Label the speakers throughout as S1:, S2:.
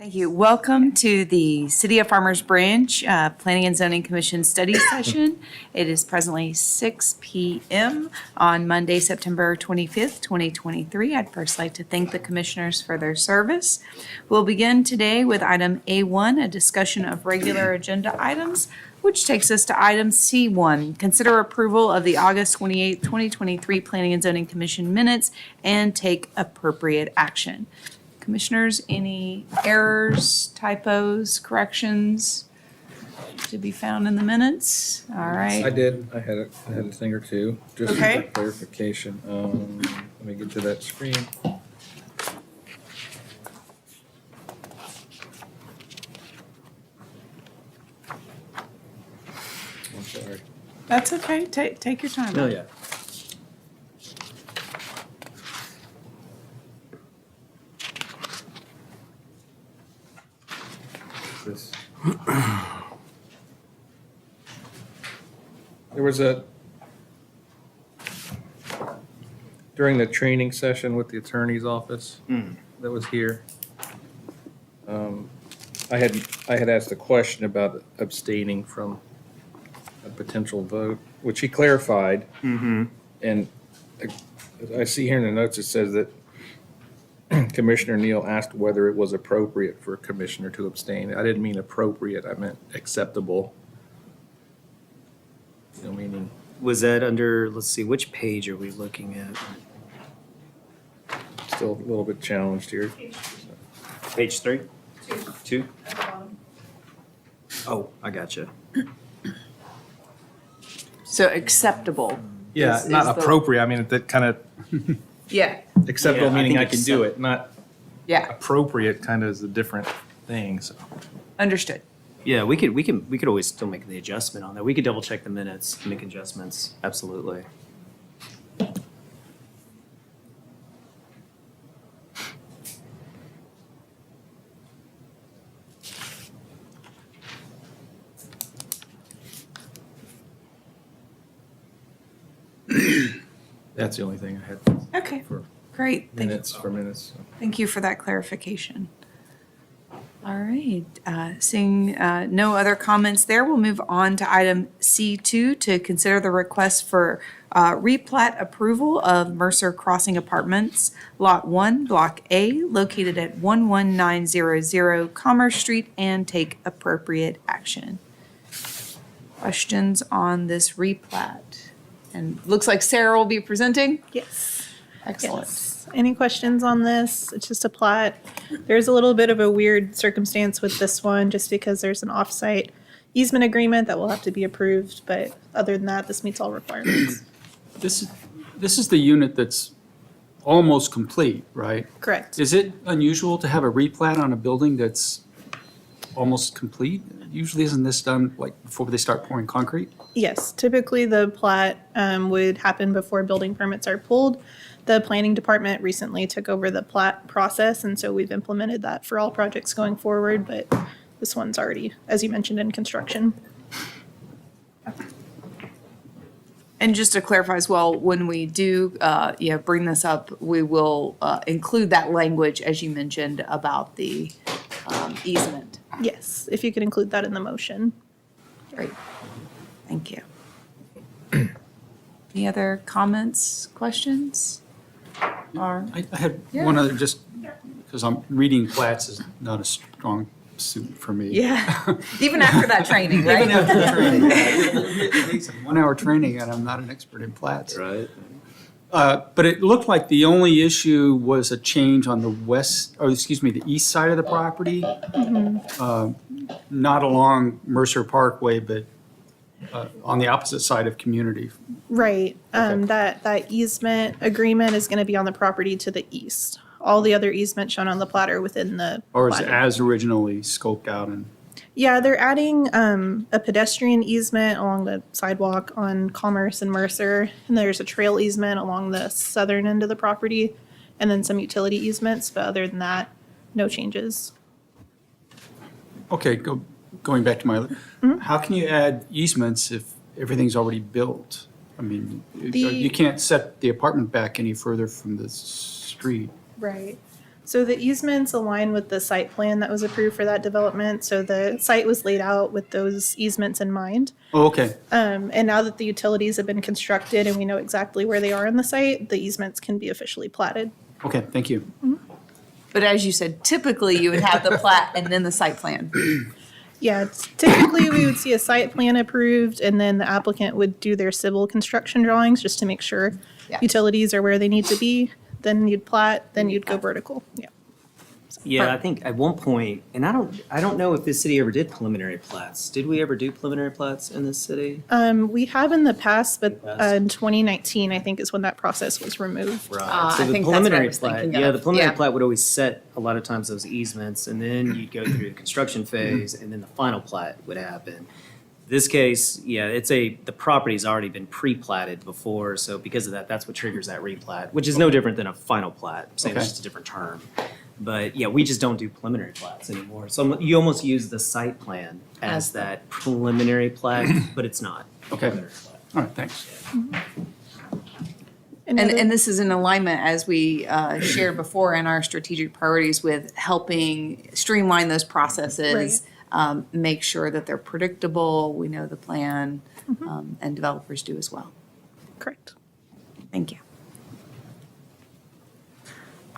S1: Thank you. Welcome to the City of Farmers Branch Planning and Zoning Commission study session. It is presently 6 p.m. on Monday, September 25th, 2023. I'd first like to thank the commissioners for their service. We'll begin today with item A1, a discussion of regular agenda items, which takes us to item C1, consider approval of the August 28th, 2023 Planning and Zoning Commission minutes and take appropriate action. Commissioners, any errors, typos, corrections to be found in the minutes? All right.
S2: I did. I had a thing or two, just
S1: Okay.
S2: for clarification. Let me get to that screen. I'm sorry.
S1: That's okay. Take your time.
S3: Oh, yeah.
S2: This. There was during the training session with the attorney's office that was here, I had asked a question about abstaining from a potential vote, which he clarified. And I see here in the notes, it says that Commissioner Neal asked whether it was appropriate for a commissioner to abstain. I didn't mean appropriate, I meant acceptable. You know, meaning,
S3: Was that under, let's see, which page are we looking at?
S2: still a little bit challenged here.
S3: Page 3? 2? Oh, I gotcha.
S1: So acceptable.
S2: Yeah,
S1: Is
S2: not
S1: the-
S2: appropriate, I mean, that kind of,
S1: Yeah,
S2: acceptable
S3: Yeah, I
S2: meaning
S3: think
S2: I can do
S3: accept-
S2: it, not
S1: yeah,
S2: appropriate kind of is a different thing, so.
S1: understood.
S3: Yeah, we could always still make the adjustment on that. We could double check the minutes, and make adjustments, absolutely.
S2: That's the only thing I had
S1: Okay,
S2: for
S1: great. Thank you.
S2: minutes. So.
S1: Thank you for that clarification. All right, seeing no other comments there, we'll move on to item C2 to consider the request for replat approval of Mercer Crossing Apartments, Lot 1, Block A, located at 11900 Commerce Street, and take appropriate action. Questions on this replat? And looks like Sarah will be presenting.
S4: Yes.
S1: Excellent.
S4: Yes. Any questions on this? It's just a plat. There's a little bit of a weird circumstance with this one, just because there's an off-site easement agreement that will have to be approved, but other than that, this meets all requirements.
S5: This is the unit that's almost complete, right?
S4: Correct.
S5: Is it unusual to have a replat on a building that's almost complete? Usually isn't this done like before they start pouring concrete?
S4: Yes, typically the plat would happen before building permits are pulled. The planning department recently took over the plat process, and so we've implemented that for all projects going forward, but this one's already, as you mentioned, in construction.
S1: And just to clarify as well, when we do, bring this up, we will include that language, as you mentioned, about the easement.
S4: Yes, if you could include that in the motion.
S1: Great. Thank you. Any other comments, questions? Or,
S5: I had
S1: Yeah.
S5: one other, just because I'm reading plats is not a strong suit for me.
S1: yeah, even after that training,
S5: Even
S1: right?
S5: after the training. It takes a 1-hour training and I'm not an expert in plats.
S3: Right.
S5: But it looked like the only issue was a change on the the east side of the property. Not along Mercer Parkway, but on the opposite side of Community.
S4: Right, that easement agreement is gonna be on the property to the east. All the other easements shown on the plat are within the.
S5: Or is it
S4: platting.
S5: as originally scoped out and?
S4: Yeah, they're adding, a pedestrian easement along the sidewalk on Commerce and Mercer. And there's a trail easement along the southern end of the property, and then some utility easements, but other than that, no changes.
S5: Okay, going back to my, how can you add easements if everything's already built? I mean, you can't set the apartment back any further from the street.
S4: Right. So the easements align with the site plan that was approved for that development. So the site was laid out with those easements in mind.
S5: Oh, okay.
S4: And now that the utilities have been constructed and we know exactly where they are in the site, the easements can be officially platted.
S5: Okay, thank you.
S1: But as you said, typically you would have the plat and then the site plan.
S4: Yeah, typically we would see a site plan approved and then the applicant would do their civil construction drawings just to make sure
S1: Yeah.
S4: utilities are where they need to be. Then you'd plat, then you'd go vertical. Yeah.
S3: Yeah, I think at one point, and I don't know if this city ever did preliminary plats. Did we ever do preliminary plats in this city?
S4: We have in the past, but
S3: past.
S4: in 2019, I think is when that process was removed.
S3: Right.
S1: I
S3: So the
S1: think that's what I
S3: preliminary
S1: was
S3: plat,
S1: thinking
S3: yeah,
S1: of.
S3: the preliminary
S1: Yeah.
S3: plat would always set a lot of times those easements, and then you'd go through the construction phase, and then the final plat would happen. This case, yeah, the property's already been pre-platted before, so because of that, that's what triggers that replat, which is no different than a final plat, same, it's
S5: Okay.
S3: just a different term. But yeah, we just don't do preliminary plats anymore. So you almost use the site plan as that preliminary plat, but it's not. a
S5: Okay.
S3: preliminary plat.
S5: All right, thanks.
S1: And this is in alignment, as we shared before, in our strategic priorities with helping streamline those processes, make sure that they're predictable, we know the plan, and developers do as well.
S4: Correct.
S1: Thank you.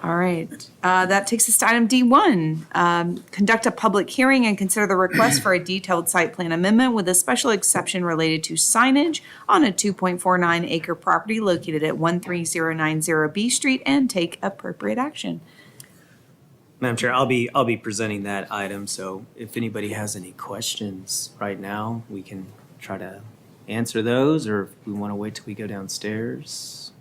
S1: All right, that takes us to item D1. Conduct a public hearing and consider the request for a detailed site plan amendment with a special exception related to signage on a 2.49 acre property located at 13090 B Street and take appropriate action.
S3: Madam Chair, I'll be presenting that item, so if anybody has any questions right now, we can try to answer those, or if we want to wait till we go downstairs.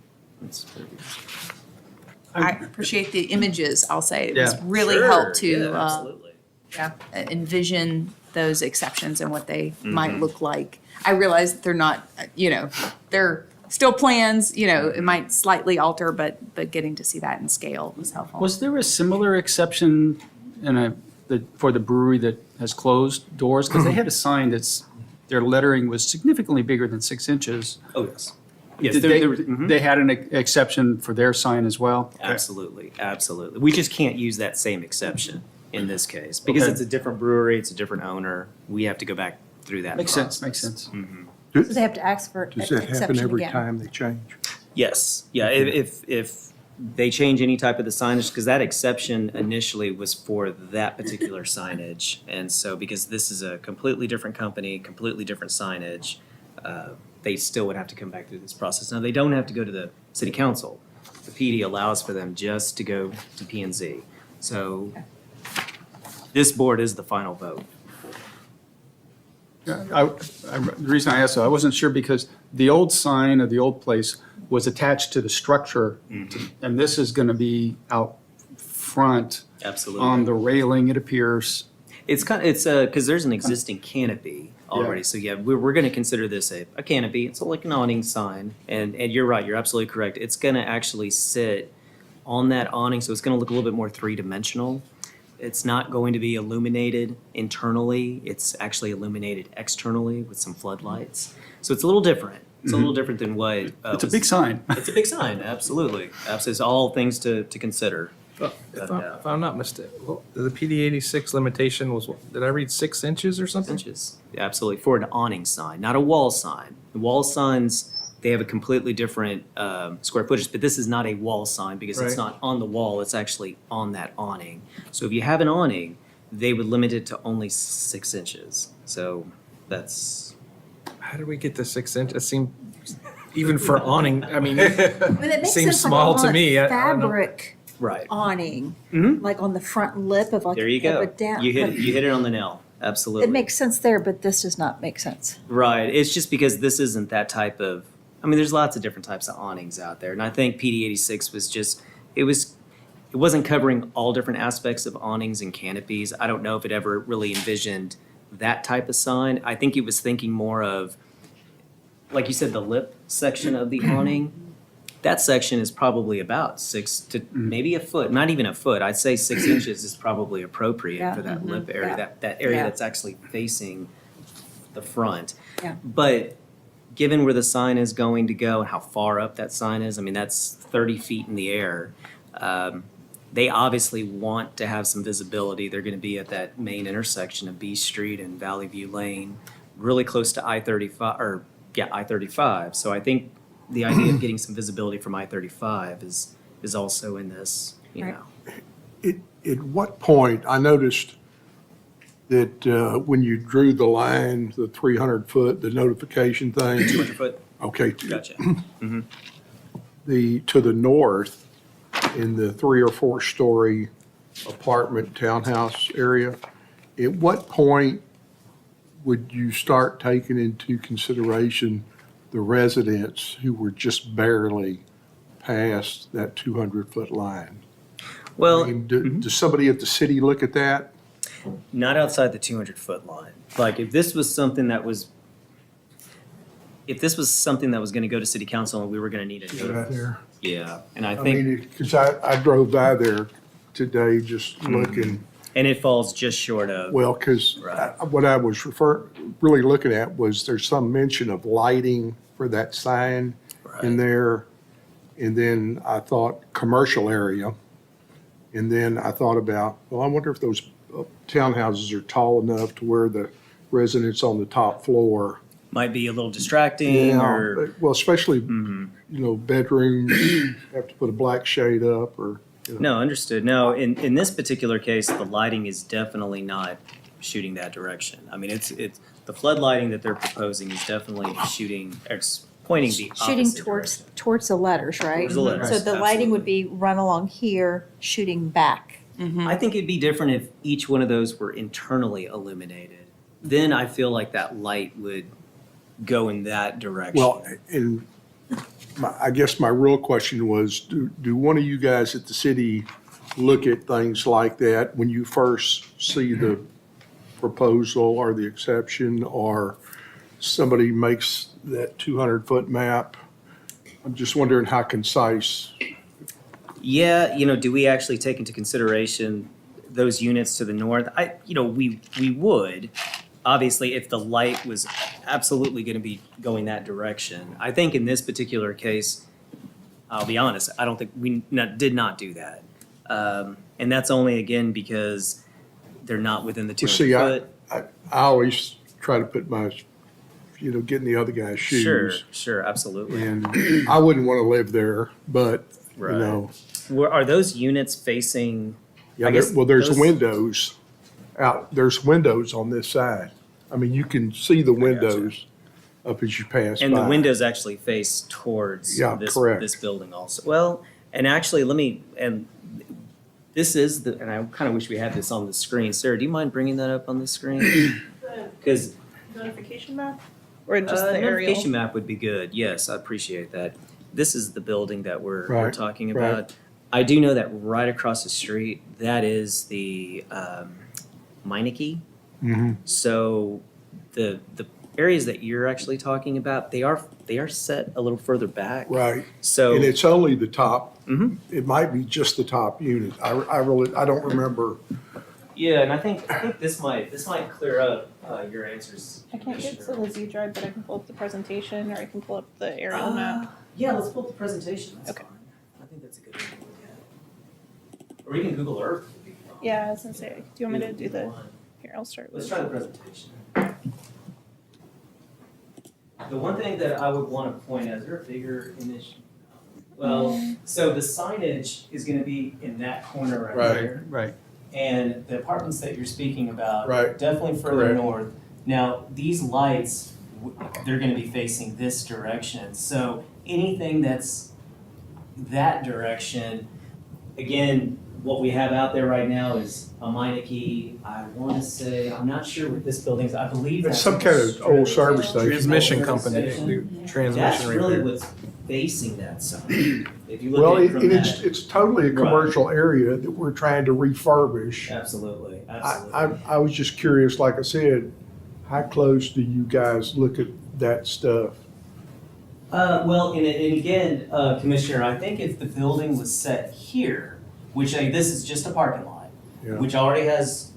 S1: I appreciate the images, I'll say. It was
S5: Yeah.
S1: really helped to
S3: Absolutely.
S1: envision those exceptions and what they might look like. I realize that they're not, they're still plans, it might slightly alter, but getting to see that in scale was helpful.
S5: Was there a similar exception for the brewery that has closed doors? Because they had a sign their lettering was significantly bigger than 6 inches.
S3: Oh, yes. Yes,
S5: Did they had an exception for their sign as well?
S3: Absolutely, absolutely. We just can't use that same exception in this case, because
S5: Okay.
S3: it's a different brewery, it's a different owner. We have to go back through that
S5: Makes
S3: process.
S5: sense, makes sense.
S6: So they have to ask for an
S7: Does that happen
S6: exception
S7: every
S6: again?
S7: time they change?
S3: Yes, yeah, if they change any type of the signage, because that exception initially was for that particular signage. And so because this is a completely different company, completely different signage, they still would have to come back through this process. Now, they don't have to go to the city council. The PD allows for them just to go to P and Z. So this board is the final vote.
S5: The reason I asked, though, I wasn't sure because the old sign of the old place was attached to the structure, and this is going to be out front
S3: Absolutely.
S5: on the railing, it appears.
S3: It's because there's an existing canopy already.
S5: Yeah.
S3: So yeah, we're going to consider this a canopy. It's like an awning sign. And you're right, you're absolutely correct. It's going to actually sit on that awning, so it's going to look a little bit more three-dimensional. It's not going to be illuminated internally. It's actually illuminated externally with some floodlights. So it's a little different. It's a little different than what.
S5: It's a big sign.
S3: It's a big sign, absolutely. Absolutely. It's all things to consider.
S2: If I'm not mistaken, the PD 86 limitation was, did I read 6 inches or something?
S3: Inches, absolutely, for an awning sign, not a wall sign. The wall signs, they have a completely different square footage, but this is not a wall sign because it's
S2: Right.
S3: not on the wall, it's actually on that awning. So if you have an awning, they would limit it to only 6 inches. So that's,
S2: How did we get to 6 inches? It seemed, even for awning, I mean,
S6: I mean, it makes
S2: Seems
S6: sense like
S2: small to
S6: on
S2: me. I don't know.
S6: fabric
S3: right.
S6: awning,
S3: Mhm.
S6: like on the front lip of like.
S3: There you
S6: of
S3: go.
S6: a down-
S3: You
S6: like,
S3: hit it on the nail, absolutely.
S6: It makes sense there, but this does not make sense.
S3: Right. It's just because this isn't that type of. I mean, there's lots of different types of awnings out there, and I think PD 86 was just. It wasn't covering all different aspects of awnings and canopies. I don't know if it ever really envisioned that type of sign. I think it was thinking more of, like you said, the lip section of the awning. That section is probably about 6 to maybe a foot, not even a foot. I'd say 6 inches is probably appropriate
S6: Yeah.
S3: for that lip area,
S6: Yeah.
S3: that area
S6: Yeah.
S3: that's actually facing the front.
S6: Yeah.
S3: But given where the sign is going to go and how far up that sign is, I mean, that's 30 feet in the air. they obviously want to have some visibility. They're gonna be at that main intersection of B Street and Valley View Lane, really close to I-35, or, yeah, I-35. So I think the idea of getting some visibility from I-35 is also in this, you
S6: Right.
S3: know.
S7: At what point, I noticed that when you drew the line, the 300-foot, the notification thing,
S3: 200-foot,
S7: okay,
S3: gotcha.
S7: to the north, in the 3 or 4 story apartment townhouse area, at what point would you start taking into consideration the residents who were just barely past that 200-foot line?
S3: Well,
S7: I mean, does somebody at the city look at that?
S3: not outside the 200-foot line. Like, if this was something that was gonna go to city council and we were gonna need a
S7: Right there.
S3: yeah, and I
S7: I
S3: think,
S7: mean, because I drove by there today just looking,
S3: and it falls just short of,
S7: well, because
S3: Right.
S7: what I was really looking at was there's some mention of lighting for that sign in
S3: right,
S7: there. And then I thought commercial area. And then I thought about, well, I wonder if those townhouses are tall enough to where the residents on the top floor.
S3: might be a little distracting
S7: Yeah,
S3: or,
S7: well, especially,
S3: Mhm.
S7: bedrooms, have to put a black shade up or,
S3: No, understood. No, in this particular case, the lighting is definitely not shooting that direction. I mean, it's, the flood lighting that they're proposing is definitely pointing the
S6: Shooting
S3: opposite
S6: towards,
S3: direction.
S6: towards the letters, right?
S3: Towards the letters,
S6: So the lighting would
S3: absolutely.
S6: be run along here, shooting back.
S3: I think it'd be different if each one of those were internally illuminated. Then I feel like that light would go in that direction.
S7: well, and I guess my real question was, do one of you guys at the city look at things like that when you first see the proposal or the exception, or somebody makes that 200-foot map? I'm just wondering how concise.
S3: Yeah, do we actually take into consideration those units to the north? We would, obviously, if the light was absolutely gonna be going that direction. I think in this particular case, I'll be honest, I don't think did not do that. And that's only, again, because they're not within the
S7: Well,
S3: 200
S7: see,
S3: foot.
S7: I always try to put my, get in the other guy's
S3: Sure,
S7: shoes.
S3: sure, absolutely.
S7: And I wouldn't want to live there, but,
S3: Right. Are those units facing,
S7: yeah,
S3: I guess
S7: well, there's
S3: those-
S7: windows there's windows on this side. I mean, you can see the windows up as you pass by.
S3: and the windows actually face towards
S7: Yeah,
S3: this,
S7: correct.
S3: this building also? Well, and actually, this is and I kind of wish we had this on the screen. Sarah, do you mind bringing that up on the screen? Because
S4: Notification map? Or just the
S3: notification
S4: aerial?
S3: map would be good. Yes, I appreciate that. This is the building that we're
S7: Right,
S3: talking
S7: right.
S3: about. I do know that right across the street, that is the Meineke.
S7: Mhm.
S3: So the areas that you're actually talking about, they are set a little further back.
S7: Right,
S3: So
S7: and it's only the top,
S3: Mhm.
S7: it might be just the top unit. I don't remember.
S3: yeah, and I think this might clear up your answers.
S4: I can't get to
S3: Commissioner.
S4: the Z drive, but I can pull up the presentation or I can pull up the aerial map.
S3: Yeah, let's pull up the presentation. That's
S4: Okay.
S3: fine. I think that's a good thing to look at. Or even Google Earth. would be fine.
S4: Yeah, I was gonna say, do you want me to do the,
S3: Either one.
S4: here, I'll start
S3: Let's
S4: with.
S3: try the presentation. The one thing that I would want to point out, is there a bigger image? Well, so the signage is going to be in that corner right there.
S5: Right.
S3: And the apartments that you're speaking about,
S7: Right.
S3: definitely further
S7: Correct.
S3: north. Now, these lights, they're going to be facing this direction. So anything that's that direction, again, what we have out there right now is a Meineke. I want to say, I'm not sure what this building is. I believe
S7: It's
S3: that's
S7: some kind of old service station.
S2: Transmission
S3: Old
S2: company,
S3: station.
S2: do
S3: That's
S2: transmission
S3: really
S2: repair.
S3: what's facing that sign. If you look
S7: Well,
S3: at it from
S7: and
S3: that.
S7: it's totally a
S3: Right.
S7: commercial area that we're trying to refurbish.
S3: Absolutely,
S7: I
S3: absolutely.
S7: I was just curious, like I said, how close do you guys look at that stuff?
S3: Well, and again, Commissioner, I think if the building was set here, which this is just a parking lot,
S7: Yeah.
S3: which already has,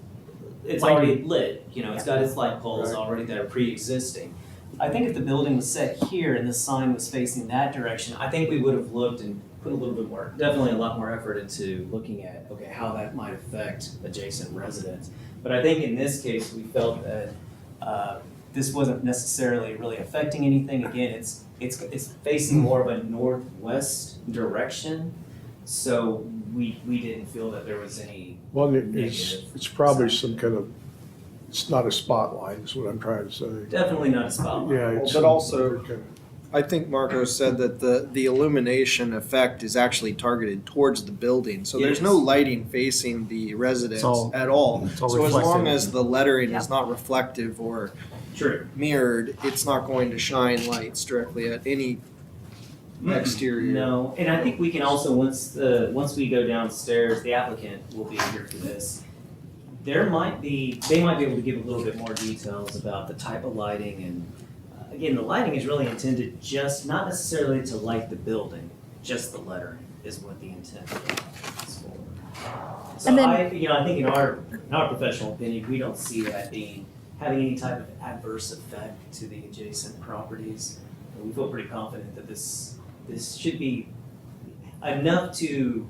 S3: it's
S7: Lighting.
S3: already lit, it's got its light poles
S7: Right.
S3: already that are pre-existing. I think if the building was set here and the sign was facing that direction, I think we would have looked and put a little bit more, definitely a lot more effort into looking at, okay, how that might affect adjacent residents. But I think in this case, we felt that this wasn't necessarily really affecting anything. Again, it's facing more of a northwest direction, so we didn't feel that there was any
S7: Well,
S3: negative.
S7: it's probably some kind of, it's not a spotlight, is what I'm trying to say.
S3: Definitely not a spotlight.
S7: Yeah, it's.
S8: But also-
S7: Okay.
S8: I think Marco said that the illumination effect is actually targeted towards the building, so there's no
S3: Yes.
S8: lighting facing the residents
S5: all-
S8: at all.
S5: it's all
S8: So as long
S5: reflective.
S8: as the lettering is not reflective or
S3: True.
S8: mirrored, it's not going to shine lights directly at any exterior.
S3: No, and I think we can also, once we go downstairs, the applicant will be here for this. They might be able to give a little bit more details about the type of lighting and, again, the lighting is really intended just, not necessarily to light the building, just the lettering is what the intent is for. So
S6: And then-
S3: I think in our professional opinion, we don't see that having any type of adverse effect to the adjacent properties. And we feel pretty confident that this should be enough to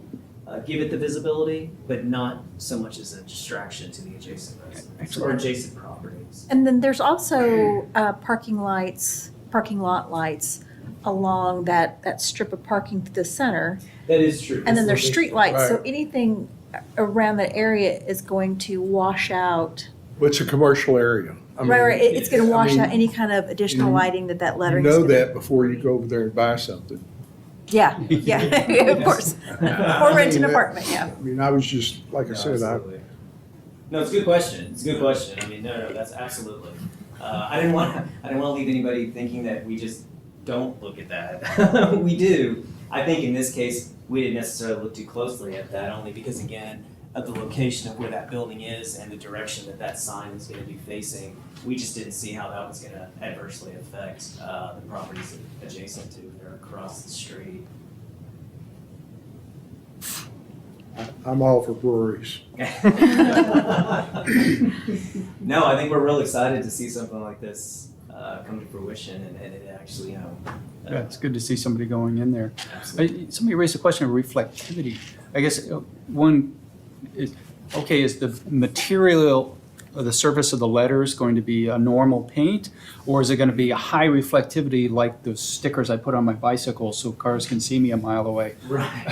S3: give it the visibility, but not so much as a distraction to the adjacent residents or adjacent properties.
S6: And then there's also parking lot lights along that strip of parking to the center.
S3: That is true.
S6: And then there's street lights, so
S7: Right.
S6: anything around that area is going to wash out.
S7: Well, it's a commercial area. I mean,
S6: Right, it's gonna wash
S7: mean,
S6: out any kind of additional
S7: you-
S6: lighting that
S7: You
S6: lettering is
S7: know
S6: gonna.
S7: that before you go over there and buy something.
S6: Yeah, yeah, of course. Or rent an apartment, yeah.
S7: I mean, I was just, like I
S3: No,
S7: said,
S3: absolutely. No, it's a good question. It's a good question. I mean, no, that's absolutely. I didn't want to leave anybody thinking that we just don't look at that. We do. I think in this case, we didn't necessarily look too closely at that, only because, again, of the location of where that building is and the direction that that sign is going to be facing. We just didn't see how that was going to adversely affect the properties adjacent to or across the street.
S7: I'm all for breweries.
S3: No, I think we're real excited to see something like this come to fruition and it actually,
S5: Yeah, it's good to see somebody going in there.
S3: absolutely.
S5: Somebody raised a question of reflectivity. I guess one is, okay, is the material of the surface of the letters going to be a normal paint? Or is it going to be a high reflectivity like the stickers I put on my bicycle so cars can see me a mile away?
S3: Right.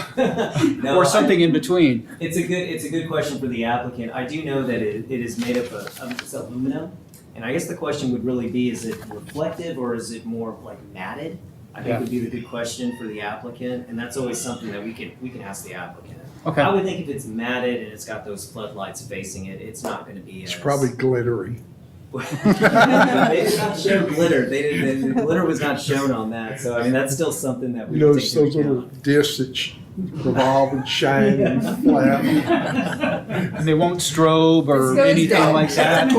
S3: No,
S5: Or something in between?
S3: It's a good question for the applicant. I do know that it is made up of it's aluminum. And I guess the question would really be, is it reflective or is it more like matted? I think
S5: Yeah.
S3: would be the good question for the applicant, and that's always something that we can ask the applicant.
S5: Okay.
S3: I would think if it's matted and it's got those floodlights facing it, it's not gonna be as.
S7: It's probably glittery.
S3: They did not show glitter. The glitter was not shown on that, so I mean, that's still something that we
S7: You know,
S3: can
S7: it's
S3: take
S7: those
S3: into
S7: little
S3: account.
S7: discs that revolve and shine and flap.
S5: And they won't strobe or
S6: This goes
S5: anything
S6: down.
S5: like that?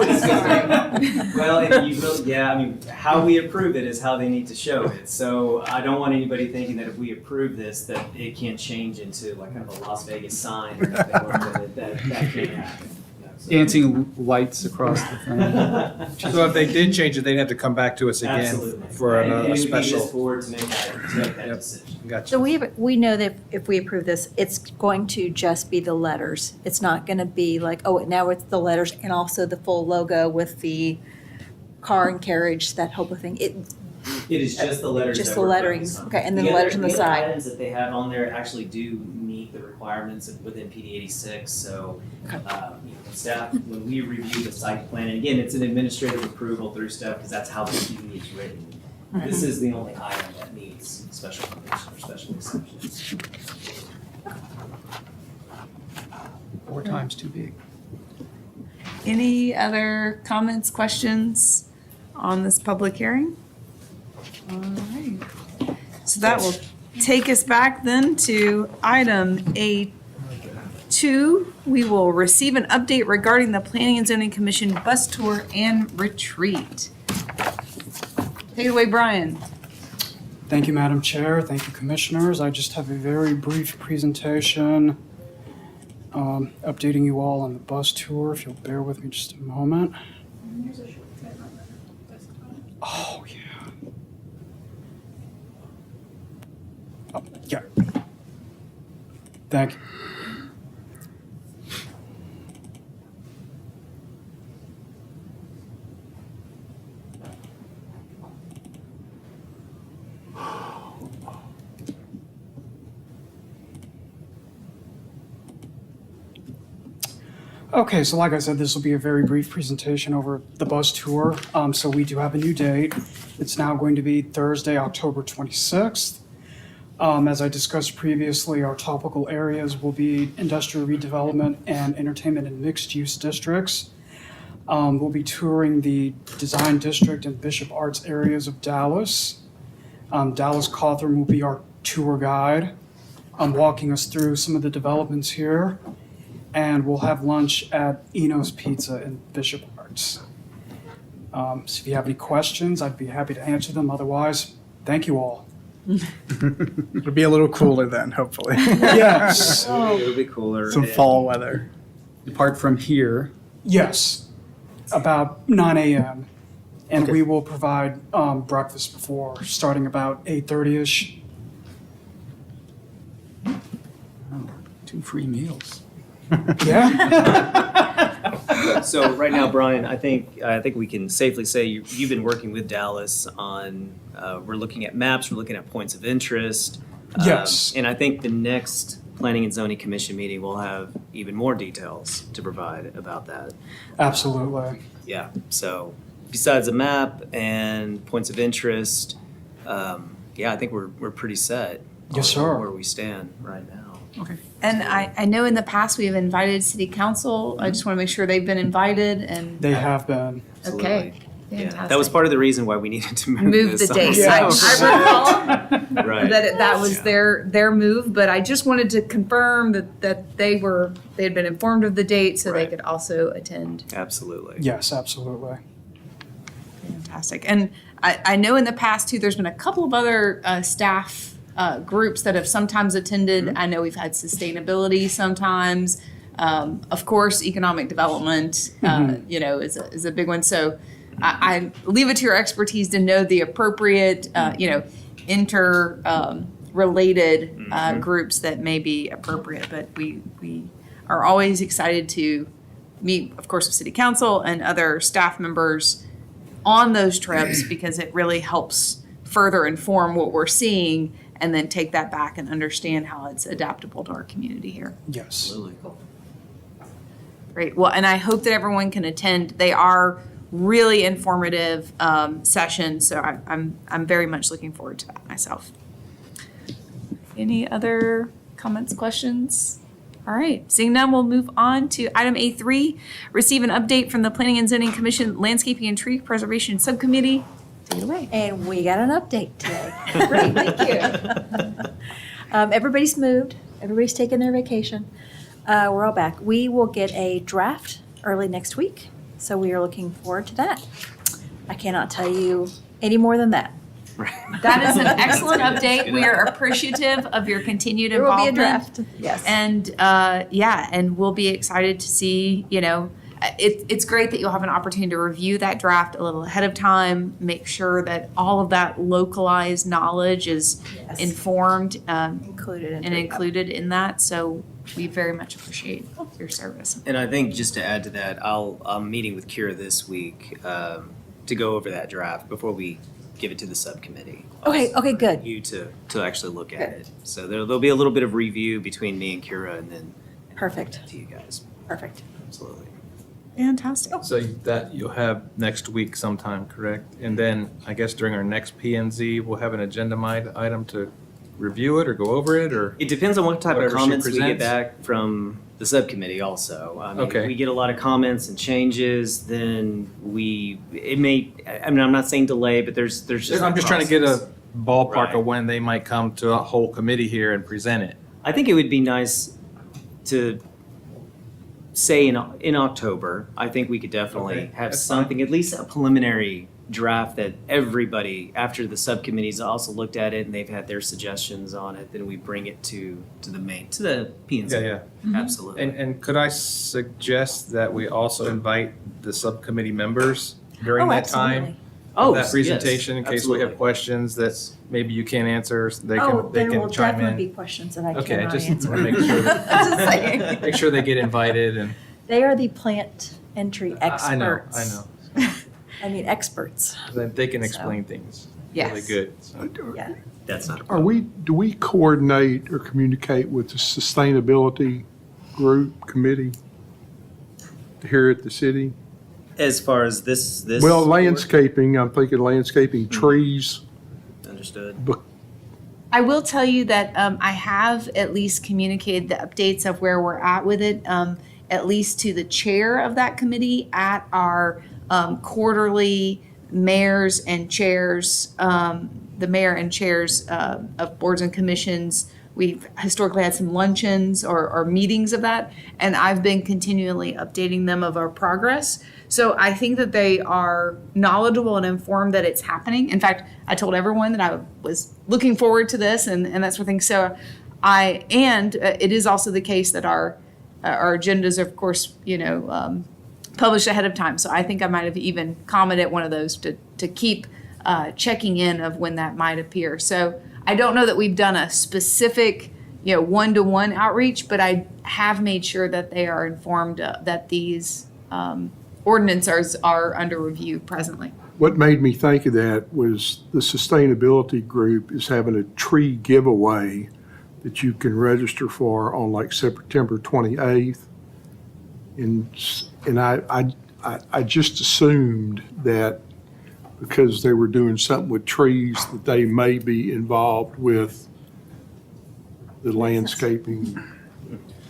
S3: Well, and you really, yeah, I mean, how we approve it is how they need to show it. So I don't want anybody thinking that if we approve this, that it can't change into like kind of a Las Vegas sign. Or anything like that. That can't happen. No, so-
S5: Dancing lights across the thing.
S2: So if they did change it, they'd have to come back to us again
S3: Absolutely.
S2: for
S3: And it
S2: a
S3: would be
S2: special.
S3: this board to make that
S2: Yep.
S3: decision.
S2: Gotcha.
S6: So we know that if we approve this, it's going to just be the letters. It's not gonna be like, oh, now it's the letters and also the full logo with the car and carriage, that whole thing.
S3: It is just the letters.
S6: Just
S3: that
S6: the
S3: we're
S6: lettering.
S3: focused on.
S6: Okay, and then the letters on the
S3: other
S6: side.
S3: items that they have on there actually do meet the requirements within PD 86. So, staff, when we review the site plan, and again, it's an administrative approval through staff because that's how the PD is written. This is the only item that needs special permission or special exceptions.
S5: 4 times too big.
S1: Any other comments, questions on this public hearing? All right. So that will take us back then to item A2. We will receive an update regarding the Planning and Zoning Commission bus tour and retreat. Take it away, Brian.
S9: Thank you, Madam Chair. Thank you, Commissioners. I just have a very brief presentation updating you all on the bus tour, if you'll bear with me just a moment. Oh, yeah. Oh, yeah. Thank you. Okay, so like I said, this will be a very brief presentation over the bus tour. So we do have a new date. It's now going to be Thursday, October 26th. As I discussed previously, our topical areas will be industrial redevelopment and entertainment and mixed-use districts. We'll be touring the design district and Bishop Arts areas of Dallas. Dallas Cawthorn will be our tour guide, walking us through some of the developments here. And we'll have lunch at Eno's Pizza in Bishop Arts. So if you have any questions, I'd be happy to answer them. Otherwise, thank you all.
S10: It'll be a little cooler then, hopefully.
S9: Yes.
S3: It'll be cooler.
S10: Some
S3: and-
S10: fall weather.
S5: Depart from here.
S9: Yes, about 9 a.m. And
S5: Okay.
S9: we will provide breakfast before, starting about 8:30ish.
S5: 2 free meals.
S9: Yeah.
S3: So right now, Brian, I think we can safely say you've been working with Dallas on, we're looking at maps, we're looking at points of interest.
S9: Yes.
S3: And I think the next Planning and Zoning Commission meeting will have even more details to provide about that.
S9: Absolutely.
S3: Yeah, so besides a map and points of interest, yeah, I think we're pretty set.
S9: Yes,
S3: on
S9: sir.
S3: Where we stand right now.
S1: And I know in the past we have invited city council. I just want to make sure they've been invited and,
S9: They have been.
S1: okay.
S3: Yeah, that was
S1: Fantastic.
S3: part of the reason why we needed to move
S1: Move
S3: this
S1: the
S3: on.
S1: dates.
S9: Yeah.
S1: I recall
S3: Right.
S1: that was
S3: Yeah.
S1: their move, but I just wanted to confirm that they had been informed of the date so they
S3: Right.
S1: could also attend.
S3: Absolutely.
S9: Yes, absolutely.
S1: Fantastic. And I know in the past too, there's been a couple of other staff groups that have sometimes attended. I know we've had sustainability sometimes. Of course, economic development, is a big one. So I leave it to your expertise to know the appropriate, related groups that may be appropriate. But we are always excited to meet, of course, with city council and other staff members on those trips because it really helps further inform what we're seeing and then take that back and understand how it's adaptable to our community here.
S9: Yes.
S3: Absolutely.
S1: Great. Well, and I hope that everyone can attend. They are really informative sessions, so I'm very much looking forward to that myself. Any other comments, questions? All right, seeing none, we'll move on to item A3, receive an update from the Planning and Zoning Commission Landscaping and Tree Preservation Subcommittee. Take it away.
S6: And we got an update today.
S1: Great, thank you.
S6: Everybody's moved. Everybody's taken their vacation. We're all back. We will get a draft early next week, so we are looking forward to that. I cannot tell you any more than that.
S1: That is an excellent update. We are appreciative of your continued
S6: There will be a
S1: involvement.
S6: draft. Yes.
S1: And and we'll be excited to see, it's great that you'll have an opportunity to review that draft a little ahead of time, make sure that all of that localized knowledge is
S6: Yes.
S1: informed
S6: Included in
S1: and
S6: it.
S1: included in that. So we very much appreciate your service.
S3: And I think just to add to that, I'm meeting with Kira this week to go over that draft before we give it to the subcommittee.
S6: Okay, good.
S3: You to actually look at it. So there'll be a little bit of review between me and Kira and then
S6: Perfect.
S3: to you guys.
S6: Perfect.
S3: Absolutely.
S1: Fantastic.
S2: So that you'll have next week sometime, correct? And then I guess during our next P and Z, we'll have an agenda item to review it or go over it or?
S3: It depends on what type of
S2: Whatever she
S3: comments we get
S2: presents.
S3: back from the subcommittee also. I mean,
S2: Okay.
S3: if we get a lot of comments and changes, then I'm not saying delay, but there's just.
S2: I'm
S3: a
S2: just trying to get
S3: process.
S2: a ballpark
S3: Right.
S2: of when they might come to a whole committee here and present it.
S3: I think it would be nice to say in October. I think we could definitely
S2: Okay,
S3: have
S2: that's fine.
S3: something, at least a preliminary draft that everybody, after the subcommittees also looked at it and they've had their suggestions on it, then we bring it to the P and Z.
S2: Yeah.
S3: Absolutely.
S2: And could I suggest that we also invite the subcommittee members during
S6: Oh,
S2: that time?
S3: Oh,
S2: that
S3: yes,
S2: presentation in case we have
S3: absolutely.
S2: questions that maybe you can't answer, they
S6: Oh,
S2: can, they
S6: there will
S2: can chime
S6: definitely be
S2: in?
S6: questions that I
S2: Okay,
S6: cannot
S2: just
S6: answer.
S2: wanna make sure that-
S6: Just saying.
S2: Make sure they get invited and.
S6: They are the plant entry experts.
S2: I know.
S6: I mean, experts,
S2: Then they can
S6: So.
S2: explain things
S1: Yes.
S2: really good. So.
S6: yeah.
S3: That's not a
S7: Are
S3: problem.
S7: do we coordinate or communicate with the sustainability group committee here at the city?
S3: As far as this.
S7: Well, landscaping, I'm thinking landscaping, trees.
S3: Understood.
S1: I will tell you that I have at least communicated the updates of where we're at with it, at least to the chair of that committee at our quarterly mayors and chairs, the mayor and chairs of boards and commissions. We've historically had some luncheons or meetings of that, and I've been continually updating them of our progress. So I think that they are knowledgeable and informed that it's happening. In fact, I told everyone that I was looking forward to this and that sort of thing. So it is also the case that our agendas are, of course, published ahead of time. So I think I might have even commented one of those to keep checking in of when that might appear. So I don't know that we've done a specific, one-to-one outreach, but I have made sure that they are informed that these ordinances are under review presently.
S7: What made me think of that was the sustainability group is having a tree giveaway that you can register for on like September 28th. And I just assumed that because they were doing something with trees, that they may be involved with the landscaping.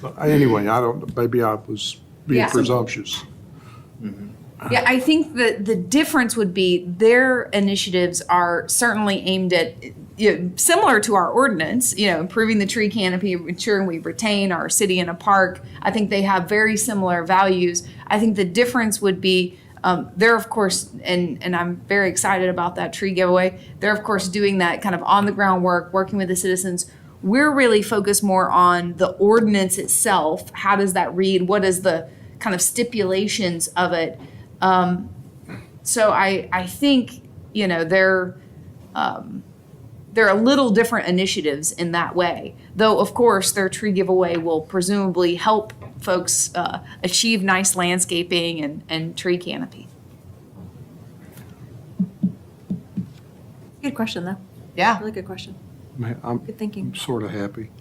S7: But anyway, I don't, maybe I was being
S1: Yeah.
S7: presumptuous.
S1: Yeah, I think that the difference would be their initiatives are certainly aimed at, similar to our ordinance, improving the tree canopy, ensuring we retain our city in a park. I think they have very similar values. I think the difference would be they're, of course, and I'm very excited about that tree giveaway. They're, of course, doing that kind of on the ground work, working with the citizens. We're really focused more on the ordinance itself. How does that read? What is the kind of stipulations of it? So I think, they're a little different initiatives in that way. Though, of course, their tree giveaway will presumably help folks achieve nice landscaping and tree canopy.
S6: Good question, though.
S1: Yeah.
S6: Really good question.
S7: Man, I'm
S6: Good thinking.
S7: sort of happy.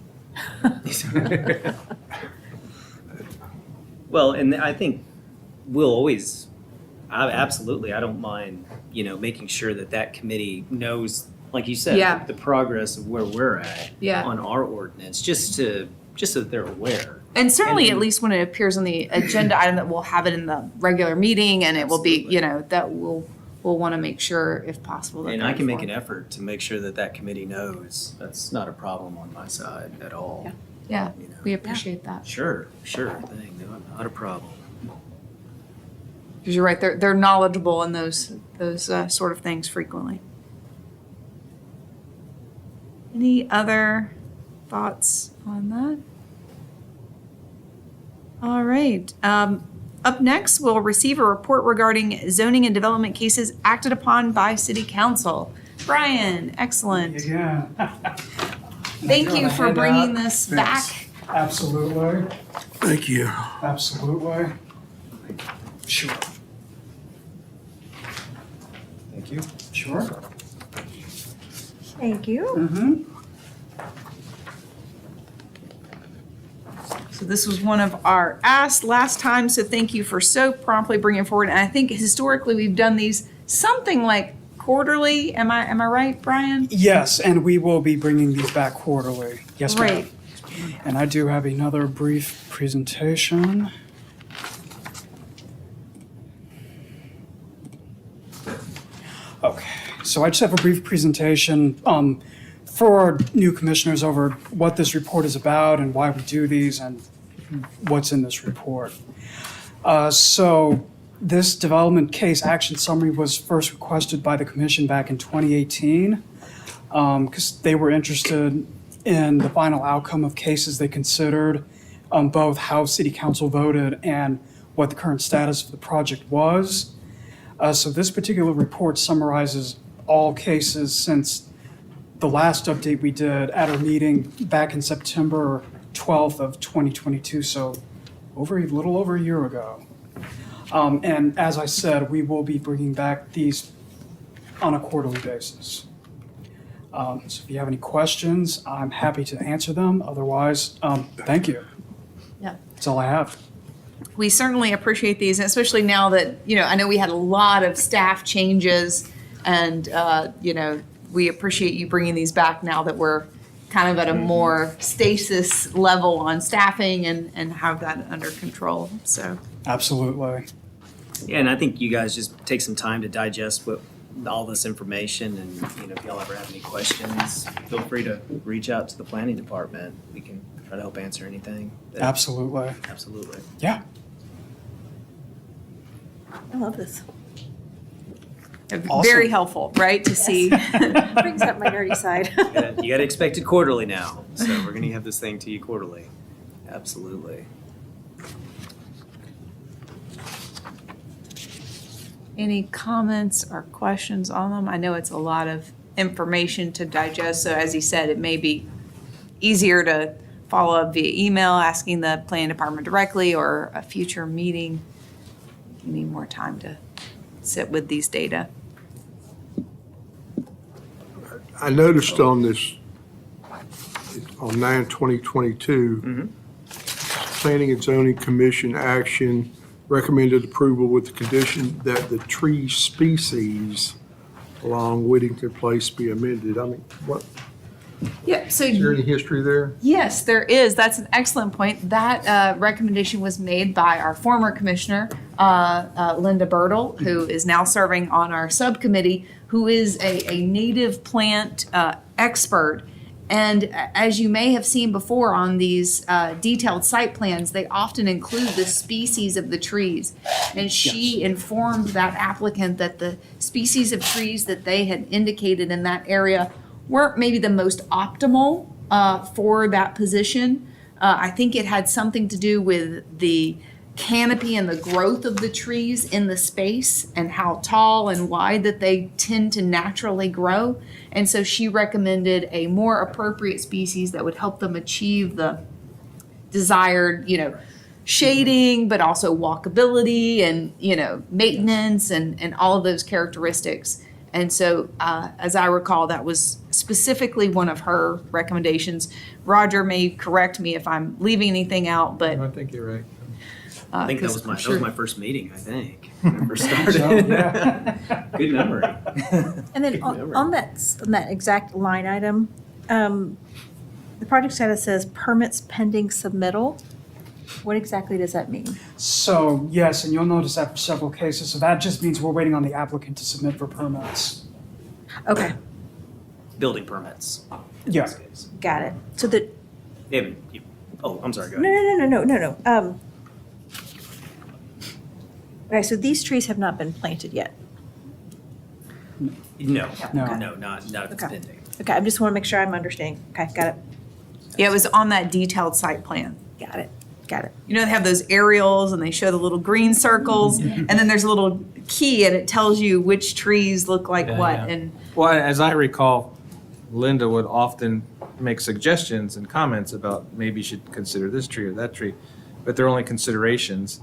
S3: Well, and I think we'll always, absolutely, I don't mind, making sure that committee knows, like you said,
S1: Yeah.
S3: the progress of where we're at
S1: Yeah.
S3: on our ordinance, just so that they're aware.
S1: And certainly,
S3: And-
S1: at least when it appears on the agenda item, that we'll have it in the regular meeting, and it will be, that we'll want to make sure, if possible. that
S3: And
S1: they're
S3: I can make an
S1: informed.
S3: effort to make sure that committee knows. That's not a problem on my side at all.
S6: Yeah.
S1: Yeah,
S3: You know.
S1: we appreciate that.
S3: Sure thing, no, not a problem.
S1: Because you're right, they're knowledgeable in those sort of things frequently. Any other thoughts on that? All right. Up next, we'll receive a report regarding zoning and development cases acted upon by City Council. Brian, excellent.
S9: Yeah.
S1: Thank you for bringing this
S9: Thanks.
S1: back.
S9: Absolutely,
S7: Thank you.
S9: absolutely. Sure.
S5: Thank you.
S9: Sure.
S6: Thank you.
S9: Mm-hmm.
S1: So this was one of our asks last time, so thank you for so promptly bringing it forward. And I think historically, we've done these something like quarterly. Am I right, Brian?
S9: Yes, and we will be bringing these back quarterly. Yes, ma'am.
S1: Great.
S9: And I do have another brief presentation. Okay, so I just have a brief presentation for our new commissioners over what this report is about and why we do these and what's in this report. So this development case action summary was first requested by the commission back in 2018 because they were interested in the final outcome of cases they considered, both how city council voted and what the current status of the project was. So this particular report summarizes all cases since the last update we did at our meeting back in September 12th of 2022, so a little over a year ago. And as I said, we will be bringing back these on a quarterly basis. So if you have any questions, I'm happy to answer them. Otherwise, thank you.
S1: Yeah.
S9: That's all I have.
S1: We certainly appreciate these, especially now that, I know we had a lot of staff changes and, we appreciate you bringing these back now that we're kind of at a more stasis level on staffing and have that under control. So,
S9: Absolutely.
S3: Yeah, and I think you guys just take some time to digest all this information, and if y'all ever have any questions, feel free to reach out to the planning department. We can try to help answer anything.
S9: Absolutely.
S3: Absolutely.
S9: Yeah.
S6: I love this.
S1: very helpful, right, to see.
S6: Brings up my nerdy side.
S3: You got to expect it quarterly now, so we're going to have this thing to you quarterly. Absolutely.
S1: Any comments or questions on them? I know it's a lot of information to digest, so as he said, it may be easier to follow up via email, asking the planning department directly, or a future meeting. You need more time to sit with these data.
S7: I noticed on this, on 9/2022, Planning and Zoning Commission action recommended approval with the condition that the tree species along Whittington Place be amended. I mean, what,
S1: Yeah, so
S7: is there any history there?
S1: yes, there is. That's an excellent point. That recommendation was made by our former commissioner, Linda Bertle, who is now serving on our subcommittee, who is a native plant expert. And as you may have seen before on these detailed site plans, they often include the species of the trees. And she informed that applicant that the species of trees that they had indicated in that area weren't maybe the most optimal for that position. I think it had something to do with the canopy and the growth of the trees in the space and how tall and wide that they tend to naturally grow. And so she recommended a more appropriate species that would help them achieve the desired, shading, but also walkability and, maintenance and all of those characteristics. And so, as I recall, that was specifically one of her recommendations. Roger may correct me if I'm leaving anything out, but
S2: I think you're right.
S3: I think that
S1: 'cause
S3: was
S1: I'm
S3: my first meeting, I think, when I first started. Good memory.
S6: And then on that exact line item, the project status says permits pending submittal. What exactly does that mean?
S9: So, yes, and you'll notice that for several cases. So that just means we're waiting on the applicant to submit for permits.
S6: Okay,
S3: Building permits.
S9: Yeah.
S6: got it. So the,
S3: I'm sorry, go
S6: no,
S3: ahead.
S6: no. Okay, so these trees have not been planted yet.
S3: No,
S9: No.
S3: not if it's
S6: Okay.
S3: pending.
S6: Okay, I just want to make sure I'm understanding. Okay, got it,
S1: yeah, it was on that detailed site plan.
S6: got it, got it.
S1: They have those aerials and they show the little green circles, and then there's a little key and it tells you which trees look like
S2: Yeah,
S1: what.
S2: yeah.
S1: And
S2: Well, as I recall, Linda would often make suggestions and comments about maybe you should consider this tree or that tree, but they're only considerations.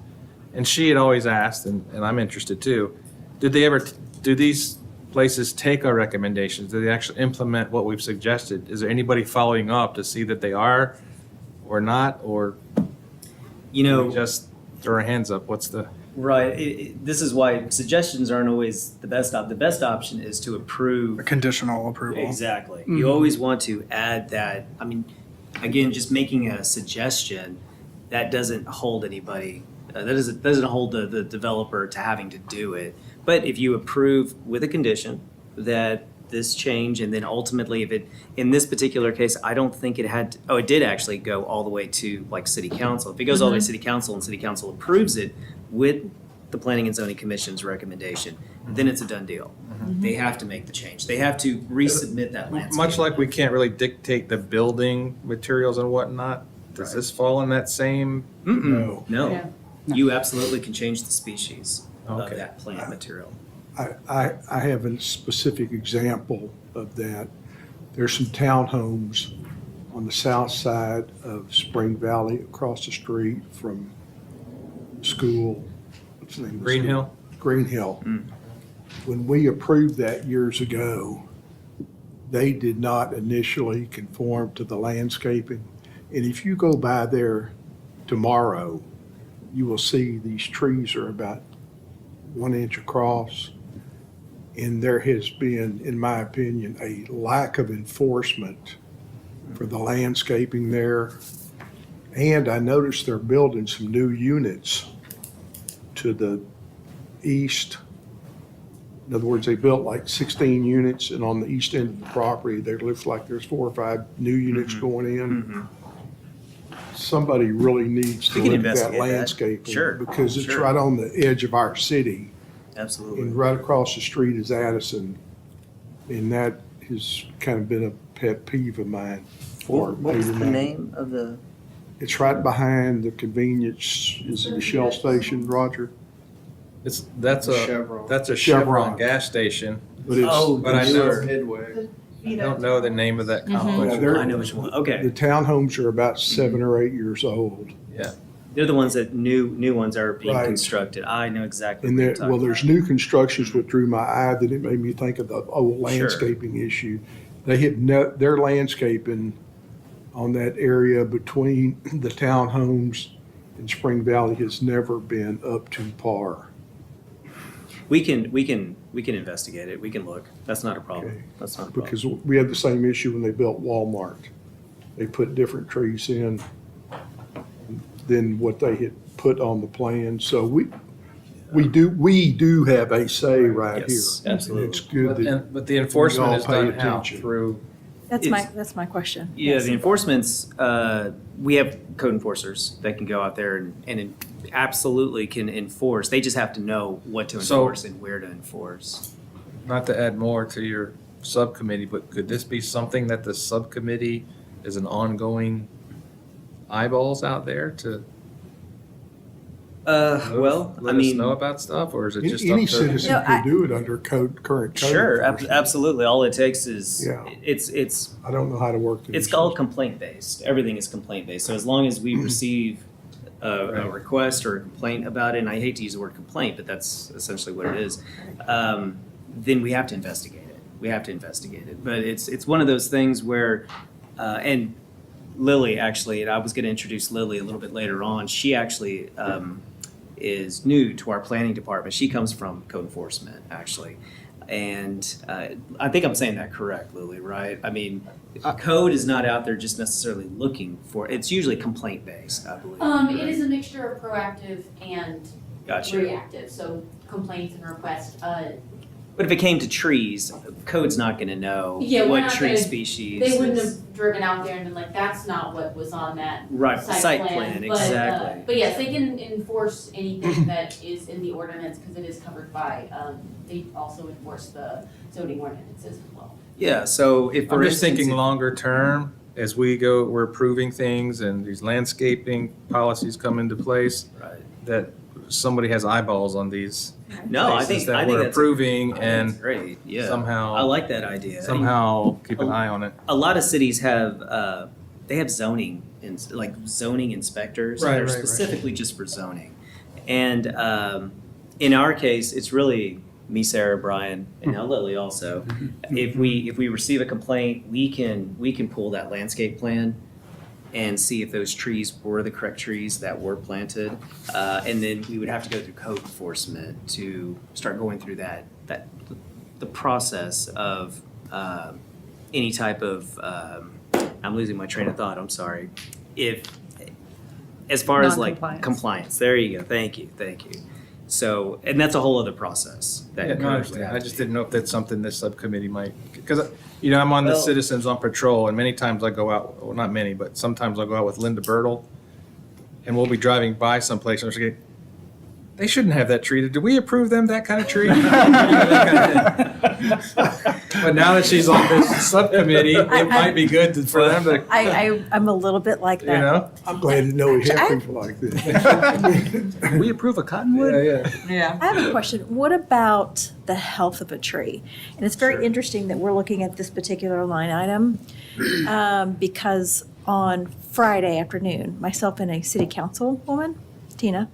S2: And she had always asked, and I'm interested too, do these places take our recommendations? Do they actually implement what we've suggested? Is there anybody following up to see that they are or not, or we just throw our hands up? What's the?
S3: Right. This is why suggestions aren't always the best The best option is to approve.
S10: A conditional approval.
S3: Exactly. You always want to add that. I mean, again, just making a suggestion, that doesn't hold anybody. That doesn't hold the developer to having to do it. But if you approve with a condition that this change, and then ultimately, if it, in this particular case, I don't think it had, it did actually go all the way to like city council. If it goes all the way to city council and city council approves it with the Planning and Zoning Commission's recommendation, then it's a done deal. They have to make the change. They have to resubmit that landscape.
S2: Much like we can't really dictate the building materials and whatnot, does this fall in that same?
S3: No.
S1: Yeah.
S3: You absolutely can change the species of
S2: Okay.
S3: that plant material.
S7: I have a specific example of that. There's some townhomes on the south side of Spring Valley across the street from school. What's the name of the
S2: Green
S7: school?
S2: Hill?
S7: Green Hill. When we approved that years ago, they did not initially conform to the landscaping. And if you go by there tomorrow, you will see these trees are about 1 inch across. And there has been, in my opinion, a lack of enforcement for the landscaping there. And I noticed they're building some new units to the east. In other words, they built like 16 units, and on the east end of the property, there looks like there's 4 or 5 new units going in. Somebody really needs to
S3: We can
S7: look at that
S3: investigate that.
S7: landscaping.
S3: Sure,
S7: Because it's
S3: sure.
S7: right on the edge of our city,
S3: Absolutely.
S7: and right across the street is Addison. And that has kind of been a pet peeve of mine for
S3: What was
S7: 8 or
S3: the
S7: 9.
S3: name of the?
S7: It's right behind the convenience, is it the Shell station, Roger?
S2: That's a
S8: Chevron.
S2: Chevron
S7: Chevron.
S2: gas station.
S7: But it's,
S3: Oh,
S2: But I
S7: it's-
S2: know,
S8: Midway.
S2: I don't know the name of that
S7: Yeah,
S2: complex.
S7: they're-
S3: I know which one.
S7: the
S3: Okay.
S7: townhomes are about 7 or 8 years old.
S3: They're the ones that new ones are being
S7: Right.
S3: constructed. I know exactly
S7: And
S3: what
S7: there,
S3: you're talking
S7: well, there's
S3: about.
S7: new constructions what drew my eye that it made me think of the old landscaping issue. They had their landscaping on that area between the townhomes and Spring Valley has never been up to par.
S3: We can investigate it. We can look. That's not a problem.
S7: Okay.
S3: That's not a problem.
S7: Because we had the same issue when they built Walmart. They put different trees in than what they had put on the plan. So we do have a say right here.
S3: Yes, absolutely.
S7: And it's good that,
S2: But the enforcement
S7: all
S2: is
S7: pay
S2: done how?
S7: attention.
S2: Through,
S6: That's my question.
S3: Yeah,
S6: Yes.
S3: the enforcement's, we have code enforcers that can go out there and absolutely can enforce. They just have to know what to
S2: So-
S3: enforce and where to enforce.
S2: not to add more to your subcommittee, but could this be something that the subcommittee is an ongoing eyeballs out there to
S3: Well, I
S2: let us
S3: mean,
S2: know about stuff, or is it just
S7: any
S2: up to?
S7: citizen
S6: No,
S7: can do it under current code.
S3: sure,
S7: enforcement.
S3: absolutely. All it takes is,
S7: Yeah.
S3: it's
S7: I don't know how to work the
S3: It's
S7: system.
S3: all complaint based. Everything is complaint based. So as long as we receive a
S2: Right.
S3: request or a complaint about it, and I hate to use the word complaint, but that's essentially what it is, then we have to investigate it. We have to investigate it. But it's one of those things where, and Lily actually, and I was going to introduce Lily a little bit later on. She actually is new to our planning department. She comes from code enforcement actually. And I think I'm saying that correct, Lily, right? I mean, code is not out there just necessarily looking for, it's usually complaint based, I believe.
S11: It is a mixture of proactive and
S3: Gotcha.
S11: reactive, so complaints and requests.
S3: But if it came to trees, code's not gonna know
S11: Yeah, we're
S3: what
S11: not
S3: tree
S11: gonna-
S3: species.
S11: They wouldn't
S3: is-
S11: have driven out there and been like, that's not what was on that
S3: Right,
S11: site plan. But,
S3: exactly.
S11: But yes, they can enforce anything that is in the ordinance, because it is covered by, they also enforce the zoning ordinances as well.
S3: Yeah, so if for
S2: I'm just
S3: instance,
S2: thinking
S3: if-
S2: longer term, as we go, we're approving things and these landscaping policies come into place,
S3: Right.
S2: that somebody has eyeballs on these
S3: No, I
S2: places
S3: think
S2: that we're
S3: that's
S2: approving
S3: that's
S2: and
S3: great, yeah. I
S2: somehow,
S3: like that idea.
S2: somehow keep an eye on it.
S3: A lot of cities have they have zoning like zoning inspectors that
S2: Right,
S3: are
S2: right, right.
S3: specifically just for zoning. And in our case, it's really me, Sarah, Brian, and now Lily also. If we receive a complaint, we can pull that landscape plan and see if those trees were the correct trees that were planted. And then we would have to go through code enforcement to start going through the process of any type of, I'm losing my train of thought, I'm sorry. As far as like
S1: Non-compliance.
S3: compliance, there you go, thank you. So, and that's a whole other process that
S2: Yeah, no, I
S3: occurs.
S2: understand. I just didn't know if that's something this subcommittee might, because, I'm on the
S3: Well-
S2: Citizens on Patrol, and many times I go out, well, not many, but sometimes I'll go out with Linda Bertle, and we'll be driving by someplace, and I'm like, they shouldn't have that tree. Did we approve them that kind of tree? But now that she's on this subcommittee, it might be good for them to,
S6: I'm a little bit like
S2: you
S6: that.
S2: know?
S7: I'm glad to know we have people like this.
S5: We approve of Cottonwood?
S1: Yeah.
S6: I have a question. What about the health of a tree? And it's very interesting that we're looking at this particular line item because on Friday afternoon, myself and a city councilwoman, Tina,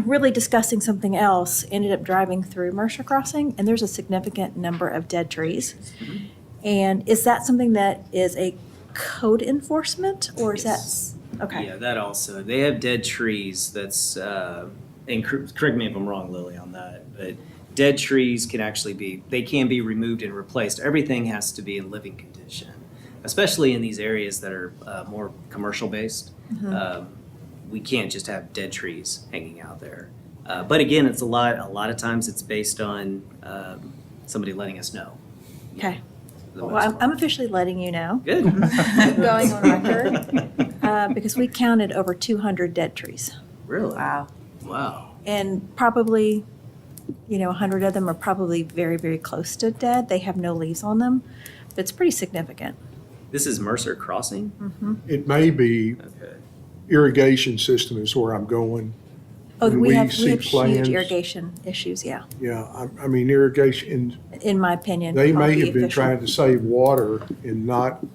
S6: really discussing something else, ended up driving through Mercer Crossing, and there's a significant number of dead trees. And is that something that is a code enforcement, or is
S3: Yes.
S6: that, okay.
S3: Yeah, that also. They have dead trees that's, and correct me if I'm wrong, Lily, on that, but dead trees can actually be, they can be removed and replaced. Everything has to be in living condition, especially in these areas that are more commercial based. We can't just have dead trees hanging out there. But again, it's a lot of times it's based on somebody letting us know.
S6: Okay.
S3: for the
S6: Well,
S3: most
S6: I'm
S3: part.
S6: officially letting you know.
S3: Good.
S6: Going on record, because we counted over 200 dead trees.
S3: Really?
S1: Wow.
S3: Wow.
S6: And probably, 100 of them are probably very, very close to dead. They have no leaves on them, but it's pretty significant.
S3: This is Mercer Crossing?
S7: It may be
S3: Okay.
S7: irrigation system is where I'm going.
S6: Oh,
S7: When
S6: we
S7: we
S6: have
S7: see plans-
S6: huge irrigation issues, yeah,
S7: Yeah, I mean irrigation,
S6: in my opinion.
S7: they
S6: on
S7: may
S6: the
S7: have been
S6: official.
S7: trying to save water and not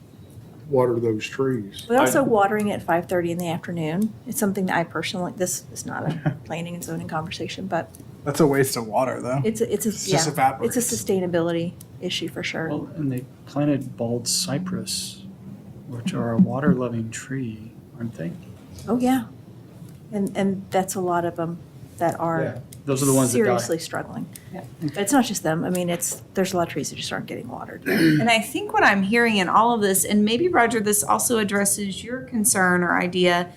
S7: water those trees.
S6: We're also watering at 5:30 in the afternoon. It's something that I personally, this is not a planning and zoning conversation, but
S10: That's a waste of water, though.
S6: it's a,
S10: just
S6: yeah, it's a
S10: evaporates.
S6: sustainability issue for sure.
S5: Well, and they planted bald cypress, which are a water-loving tree, aren't they?
S6: Oh, yeah. And that's a lot of them that are
S5: Those are the ones that die.
S6: seriously struggling. But it's not just them. I mean, there's a lot of trees that just aren't getting watered.
S1: And I think what I'm hearing in all of this, and maybe Roger, this also addresses your concern or idea.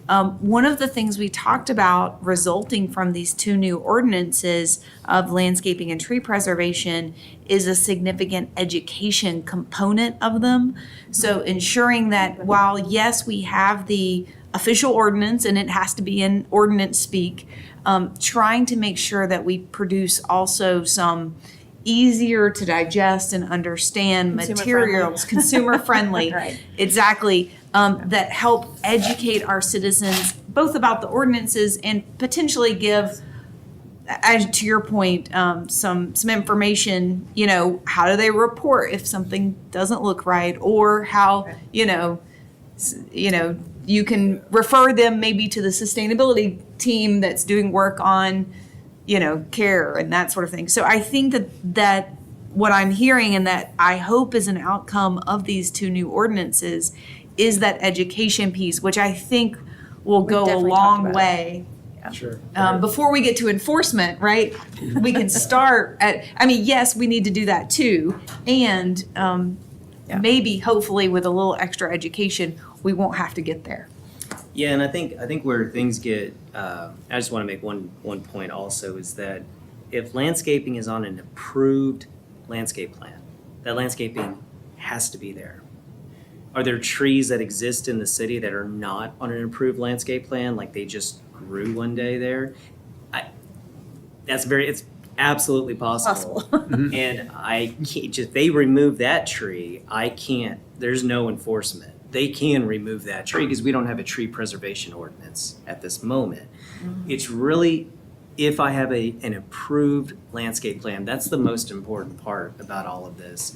S1: One of the things we talked about resulting from these two new ordinances of landscaping and tree preservation is a significant education component of them. So ensuring that while, yes, we have the official ordinance and it has to be in ordinance speak, trying to make sure that we produce also some easier to digest and understand
S6: Consumer-friendly.
S1: materials, consumer friendly.
S6: Right.
S1: Exactly, that help educate our citizens both about the ordinances and potentially give, as to your point, some information, how do they report if something doesn't look right, or how, you can refer them maybe to the sustainability team that's doing work on, care and that sort of thing. So I think that what I'm hearing and that I hope is an outcome of these two new ordinances is that education piece, which I think will go a
S6: definitely
S1: long
S6: talked about
S1: way.
S2: Sure.
S1: Before we get to enforcement, right? We can start at, yes, we need to do that too. And maybe, hopefully, with a little extra education, we won't have to get there.
S3: Yeah, and I think where things get, I just want to make one point also is that if landscaping is on an approved landscape plan, that landscaping has to be there. Are there trees that exist in the city that are not on an approved landscape plan, like they just grew one day there? It's absolutely possible. And I can't, just, they remove that tree, there's no enforcement. They can remove that tree because we don't have a tree preservation ordinance at this moment. It's really, if I have an approved landscape plan, that's the most important part about all of this.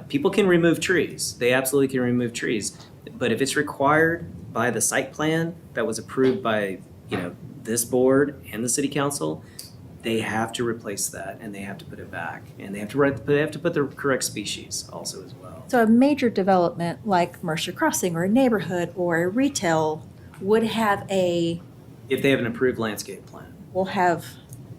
S3: People can remove trees. They absolutely can remove trees. But if it's required by the site plan that was approved by, this board and the city council, they have to replace that and they have to put it back. And they have to put the correct species also as well.
S6: So a major development like Mercer Crossing or a neighborhood or a retail would have
S3: If they have an approved landscape plan.
S6: will have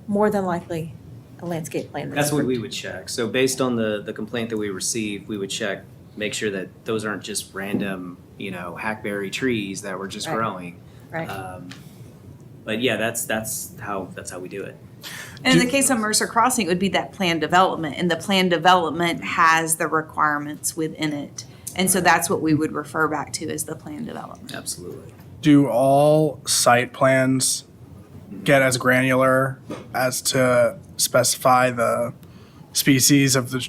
S6: more than likely a landscape plan.
S3: That's what we would check. So based on the complaint that we received, we would check, make sure that those aren't just random, hackberry trees that were just
S6: Right.
S3: growing.
S6: Right.
S3: But yeah, that's how we do it.
S1: And in the case of Mercer Crossing, it would be that plan development, and the plan development has the requirements within it. And so that's what we would refer back to as the plan development.
S3: Absolutely.
S10: Do all site plans get as granular as to specify the species of the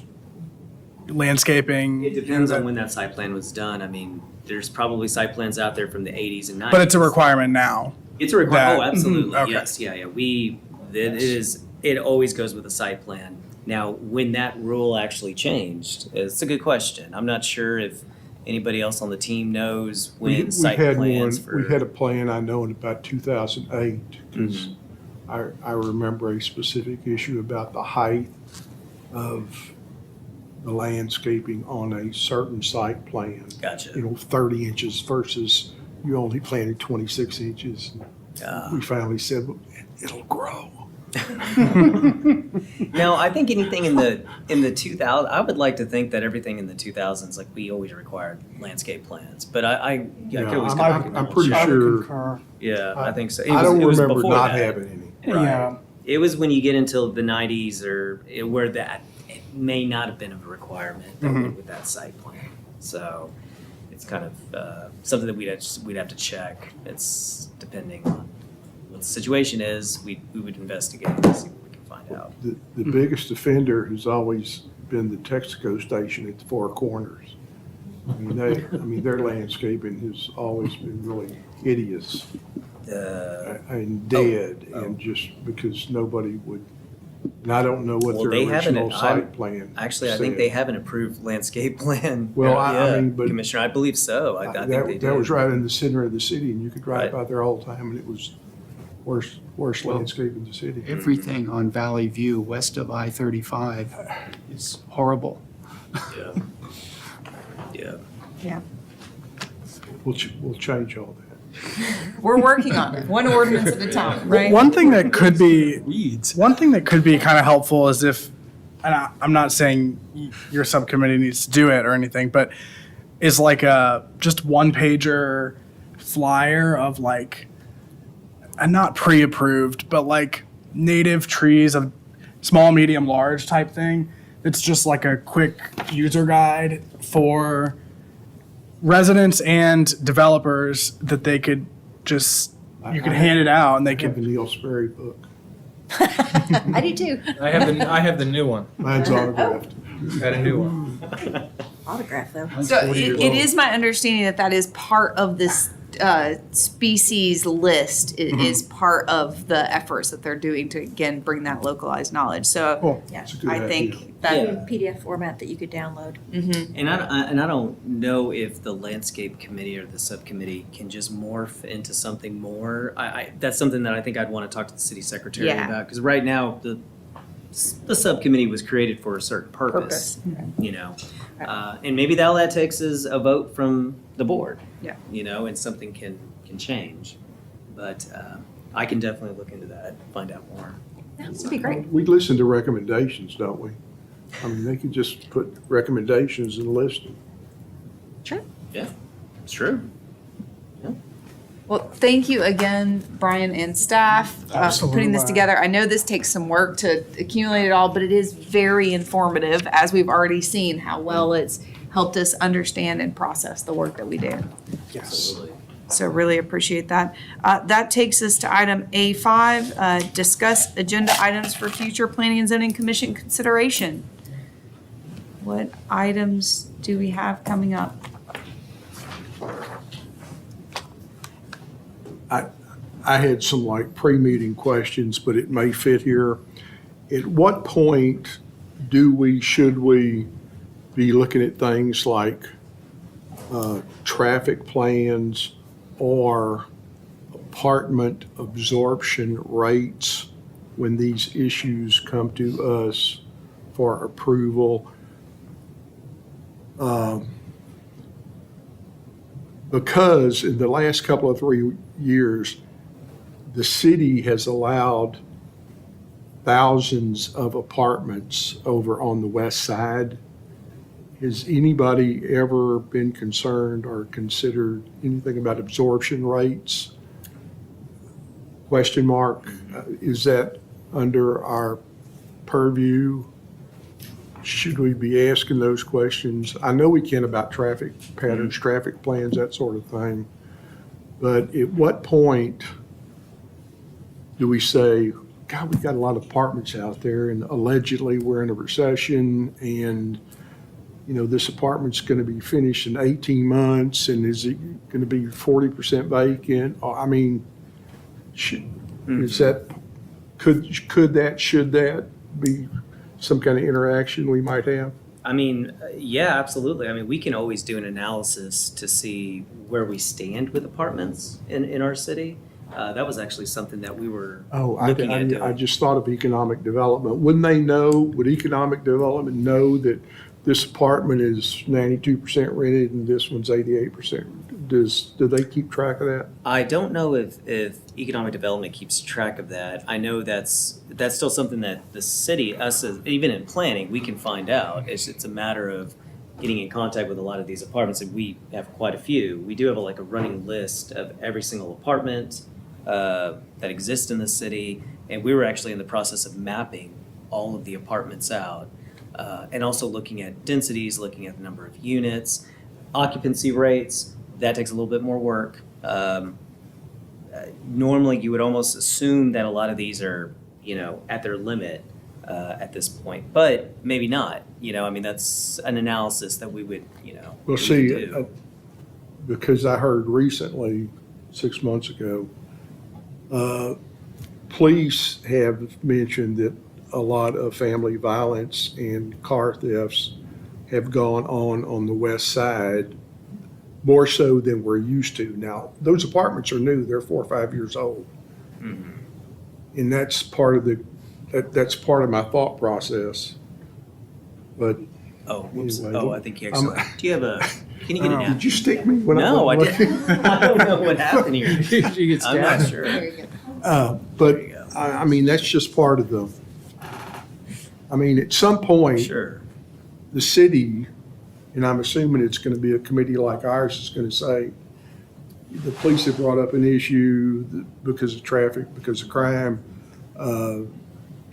S10: landscaping.
S3: It depends on when that site plan was done. I mean, there's probably site plans out there from the 80s and 90s.
S10: But it's a requirement now.
S3: It's a requirement. Oh,
S10: that-
S3: absolutely.
S10: okay.
S3: Yes. Yeah. It always goes with a site plan. Now, when that rule actually changed, it's a good question. I'm not sure if anybody else on the team knows when site plans for.
S7: We had a plan, I know, in about 2008, because I remember a specific issue about the height of the landscaping on a certain site plan.
S3: Gotcha.
S7: 30 inches versus you only planted 26 inches. We finally said, well, it'll grow.
S3: Now, I think anything in the 2000, I would like to think that everything in the 2000s, like we always required landscape plans. But I could always go back and
S7: I'm
S3: double
S7: pretty
S3: check.
S10: I would
S7: sure,
S10: concur.
S3: Yeah, I think so.
S7: I don't
S3: it was
S7: remember
S3: before
S7: not
S3: that.
S7: having any.
S3: Right.
S10: Yeah.
S3: It was when you get into the 90s where that it may not have been a requirement with that site plan. So it's kind of something that we'd have to check. It's depending on what the situation is. We would investigate and see what we can find out.
S7: The biggest offender has always been the Texaco station at the Four Corners. I mean, their landscaping has always been really hideous and dead, and just because nobody would, and I don't know what
S3: Well,
S7: their
S3: they haven't-
S7: original site plan
S3: Actually, I think
S7: said.
S3: they have an approved landscape plan.
S7: Well, I mean, but-
S3: Commissioner, I believe so. I think they do.
S7: That was right in the center of the city, and you could drive
S3: Right.
S7: by there all the time, and it was worst landscape in the city.
S5: Everything on Valley View west of I-35 is horrible.
S3: Yeah. Yeah.
S1: Yeah.
S7: We'll change all that.
S1: We're working on it, one ordinance at a time, right?
S10: One thing that could be
S5: Weeds.
S10: one thing that could be kind of helpful is if, and I'm not saying your subcommittee needs to do it or anything, but is like a just one pager flyer of like, and not pre-approved, but like native trees of small, medium, large type thing. It's just like a quick user guide for residents and developers that they could just, you could hand it out and they
S7: I have
S10: could,
S7: the Neil Sperry book.
S6: I do too.
S2: I have the new one.
S7: Mine's autographed.
S2: Got a new one.
S6: Autograph though.
S1: So it is my understanding that that is part of this species list. It is part of the efforts that they're doing to, again, bring that localized knowledge. So
S7: Cool.
S6: Yeah.
S7: That's a good
S1: I
S7: idea.
S1: think that,
S6: PDF format that you could download.
S3: And I don't know if the landscape committee or the subcommittee can just morph into something more. That's something that I think I'd want to talk to the city secretary
S1: Yeah.
S3: about, because right now the subcommittee was created for a certain purpose. You know, and maybe all that takes is a vote from the board.
S1: Yeah.
S3: You know, and something can change, but I can definitely look into that, find out more.
S1: that'd be great.
S7: We listen to recommendations, don't we? I mean, they could just put recommendations and list them.
S3: Yeah, it's true.
S1: Well, thank you again, Brian and staff, for putting this
S10: Absolutely.
S1: together. I know this takes some work to accumulate it all, but it is very informative, as we've already seen how well it's helped us understand and process the work that we do.
S10: yes.
S1: So really appreciate that. That takes us to item A5, discuss agenda items for future Planning and Zoning Commission consideration. What items do we have coming up?
S7: I had some like pre-meeting questions, but it may fit here. At what point should we be looking at things like traffic plans or apartment absorption rates when these issues come to us for approval? Because in the last couple of 3 years, the city has allowed thousands of apartments over on the west side. Has anybody ever been concerned or considered anything about absorption rates? Question mark. Is that under our purview? Should we be asking those questions? I know we can about traffic patterns, traffic plans, that sort of thing. But at what point do we say, God, we've got a lot of apartments out there, and allegedly we're in a recession, and, you know, this apartment's gonna be finished in 18 months, and is it gonna be 40% vacant? I mean, is that, should that be some kind of interaction we might have?
S3: I mean, yeah, absolutely. I mean, we can always do an analysis to see where we stand with apartments in our city. That was actually something that we were
S7: Oh,
S3: looking at doing.
S7: I just thought of economic development. Wouldn't they know, would economic development know that this apartment is 92% rented and this one's 88%? Do they keep track of that?
S3: I don't know if economic development keeps track of that. I know that's still something that the city, even in planning, we can find out. It's a matter of getting in contact with a lot of these apartments, and we have quite a few. We do have a running list of every single apartment that exists in the city, and we were actually in the process of mapping all of the apartments out, and also looking at densities, looking at the number of units, occupancy rates. That takes a little bit more work. Normally, you would almost assume that a lot of these are, at their limit at this point, but maybe not. I mean, that's an analysis that we would,
S7: Well,
S3: we would
S7: see,
S3: do.
S7: because I heard recently, 6 months ago, police have mentioned that a lot of family violence and car thefts have gone on the west side, more so than we're used to. Now, those apartments are new, they're 4 or 5 years old.
S3: Mhm.
S7: And that's part of that's part of my thought process. But
S3: Oh, whoops.
S7: Anyway,
S3: Oh, I think you actually, do you have can you get an
S7: did you stick me when I
S3: No, I
S7: wasn't
S3: didn't.
S7: looking?
S3: I don't know what happened here.
S10: You get
S3: I'm not
S10: stabbed.
S3: sure.
S7: But,
S3: There you go.
S7: I mean, that's just part of I mean, at some point,
S3: Sure.
S7: the city, and I'm assuming it's gonna be a committee like ours, is gonna say, the police have brought up an issue because of traffic, because of crime.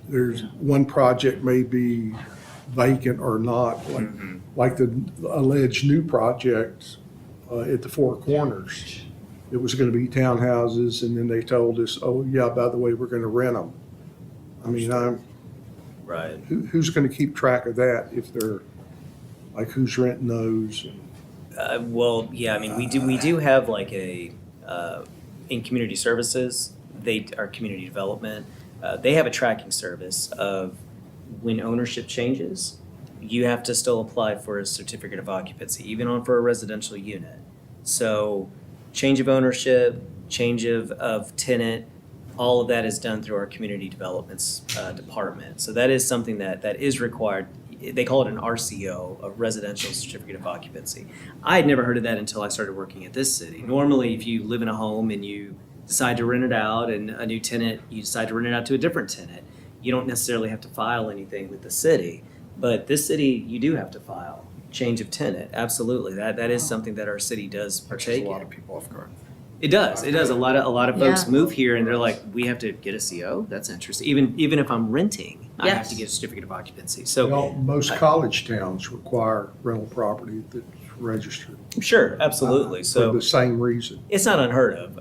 S7: There's one project may be vacant or not, like the alleged new project at the Four Corners. It was gonna be townhouses, and then they told us, oh, yeah, by the way, we're gonna rent them. I mean,
S3: Right.
S7: who's gonna keep track of that if they're, like, who's renting those?
S3: Well, yeah, I mean, we do have in community services, our community development, they have a tracking service of when ownership changes, you have to still apply for a certificate of occupancy, even for a residential unit. So change of ownership, change of tenant, all of that is done through our community developments department. So that is something that is required. They call it an RCO, a residential certificate of occupancy. I had never heard of that until I started working at this city. Normally, if you live in a home and you decide to rent it out and a new tenant, you decide to rent it out to a different tenant, you don't necessarily have to file anything with the city. But this city, you do have to file change of tenant. Absolutely. That is something that our city does partake in.
S8: people off guard.
S3: It does. It does. A lot of folks
S1: Yeah.
S3: move here and they're like, we have to get a CO? That's interesting. Even if I'm renting, I have to
S1: Yes.
S3: get a certificate of occupancy. So
S7: Well, most college towns require rental property that's registered
S3: sure, absolutely.
S7: for
S3: So
S7: the same reason.
S3: it's not unheard of.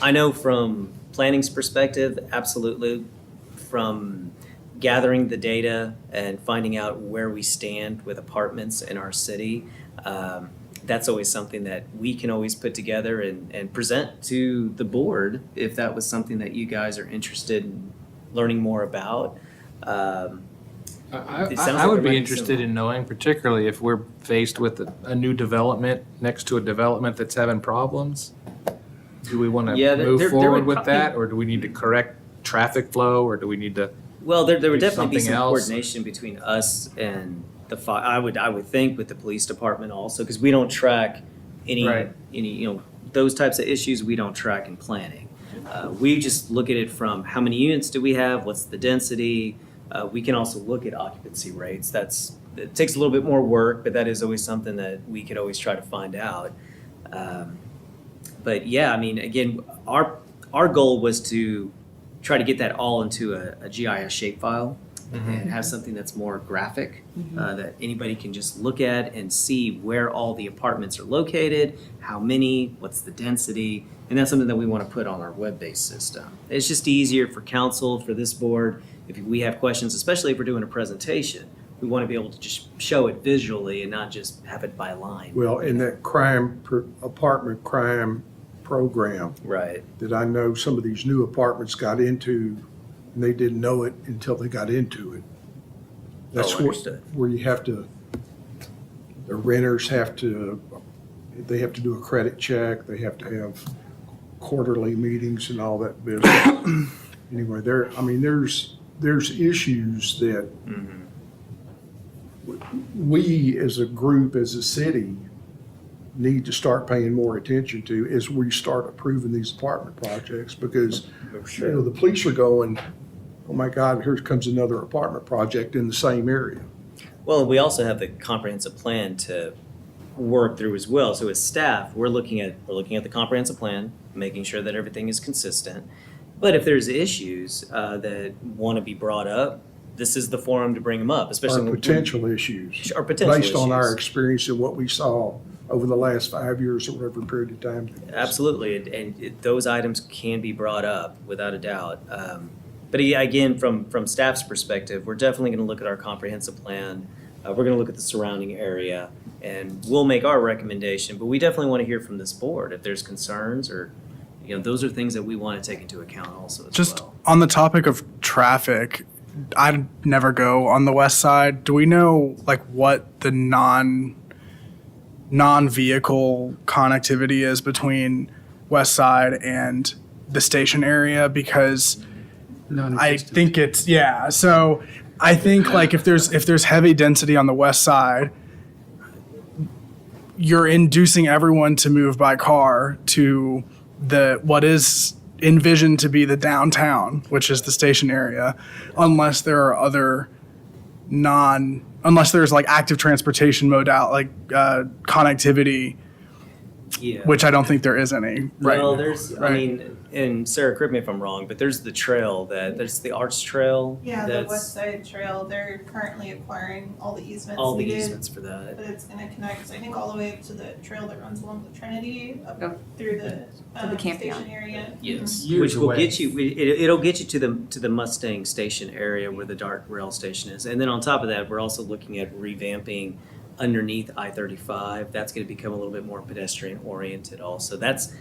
S3: I know from planning's perspective, absolutely. From gathering the data and finding out where we stand with apartments in our city, that's always something that we can always put together and present to the board if that was something that you guys are interested in learning more about. It sounds
S2: I
S3: like there
S2: would
S3: might
S2: be
S3: be
S2: interested
S3: some-
S2: in knowing, particularly if we're faced with a new development next to a development that's having problems. Do we want to
S3: Yeah, there
S2: move
S3: would
S2: forward with
S3: probably-
S2: that, or do we need to correct traffic flow, or do we need to?
S3: Well, there would
S2: do
S3: definitely be
S2: something
S3: some
S2: else.
S3: coordination between us and I would think with the police department also, because we don't track
S2: Right.
S3: any those types of issues we don't track in planning. We just look at it from how many units do we have, what's the density. We can also look at occupancy rates. It takes a little bit more work, but that is always something that we could always try to find out. But yeah, I mean, again, our goal was to try to get that all into a GIS shapefile and have something that's more graphic, that anybody can just look at and see where all the apartments are located, how many, what's the density, and that's something that we want to put on our web-based system. It's just easier for council, for this board, if we have questions, especially if we're doing a presentation, we want to be able to just show it visually and not just have it by line.
S7: Well, in that apartment crime program
S3: Right.
S7: that I know some of these new apartments got into, and they didn't know it until they got into it. That's
S3: understood.
S7: where you have to, the renters they have to do a credit check, they have to have quarterly meetings and all that business. Anyway, there's issues that we as a group, as a city, need to start paying more attention to as we start approving these apartment projects, because, the police are going, oh my God, here comes another apartment project in the same area.
S3: Well, we also have the comprehensive plan to work through as well. So as staff, we're looking at the comprehensive plan, making sure that everything is consistent. But if there's issues that want to be brought up, this is the forum to bring them up, especially
S7: Or
S3: when
S7: potential issues.
S3: Or potential
S7: Based on our
S3: issues.
S7: experience and what we saw over the last 5 years or whatever period of time.
S3: Absolutely, and those items can be brought up without a doubt. But yeah, again, from staff's perspective, we're definitely going to look at our comprehensive plan. We're going to look at the surrounding area, and we'll make our recommendation. But we definitely want to hear from this board if there's concerns, or those are things that we want to take into account also as
S10: Just
S3: well.
S10: on the topic of traffic, I never go on the west side. Do we know like what the non-vehicle connectivity is between west side and the station area? Because I think it's, yeah. So I think like if there's heavy density on the west side, you're inducing everyone to move by car to what is envisioned to be the downtown, which is the station area, unless there are other unless there's like active transportation connectivity,
S3: Yeah.
S10: which I don't think there is any right
S3: Well,
S10: now,
S3: there's, I
S10: right?
S3: mean, and Sarah, correct me if I'm wrong, but there's the trail there's the Arts Trail.
S4: Yeah, the
S3: that's
S4: West Side Trail, they're currently acquiring all the easements
S3: all the
S4: needed.
S3: easements for that.
S4: But it's gonna connect, I think, all the way up to the trail that runs along the Trinity, up through the
S1: To the campground.
S4: station area.
S3: Yes,
S5: Years
S3: which will
S5: away.
S3: get you. It'll get you to the Mustang Station area where the dark rail station is, and then on top of that, we're also looking at revamping underneath I-35. That's going to become a little bit more pedestrian oriented. Also, that's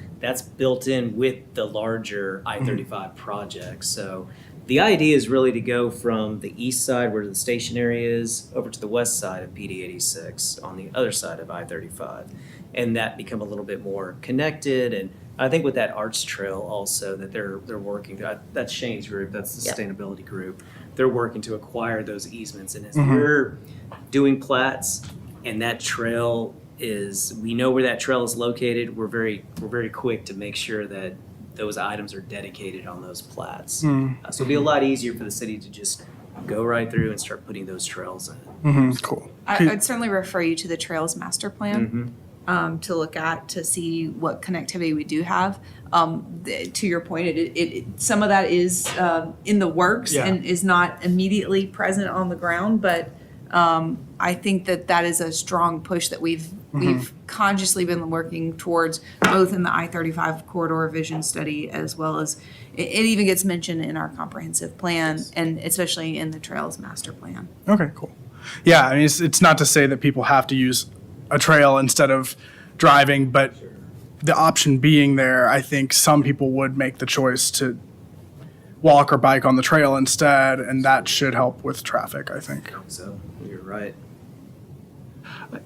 S3: built in with the larger I-35 project. So the idea is really to go from the east side where the station area is over to the west side of PD 86 on the other side of I-35, and that become a little bit more connected. And I think with that Arts Trail also that they're working, that's Shane's group, that's the sustainability group. They're working to acquire those easements, and as we're doing plats, and that trail we know where that trail is located, we're very quick to make sure that those items are dedicated on those plats. So it'll be a lot easier for the city to just go right through and start putting those trails in.
S10: Cool.
S1: I'd certainly refer you to the Trails Master Plan to look at, to see what connectivity we do have. To your point, some of that is in the works
S5: Yeah.
S1: and is not immediately present on the ground, but I think that is a strong push that we've consciously been working towards, both in the I-35 corridor vision study, as well as it even gets mentioned in our comprehensive plan, and especially in the Trails Master Plan.
S10: Okay, cool. Yeah, I mean, it's not to say that people have to use a trail instead of driving, but the option being there, I think some people would make the choice to walk or bike on the trail instead, and that should help with traffic, I think.
S3: So you're right.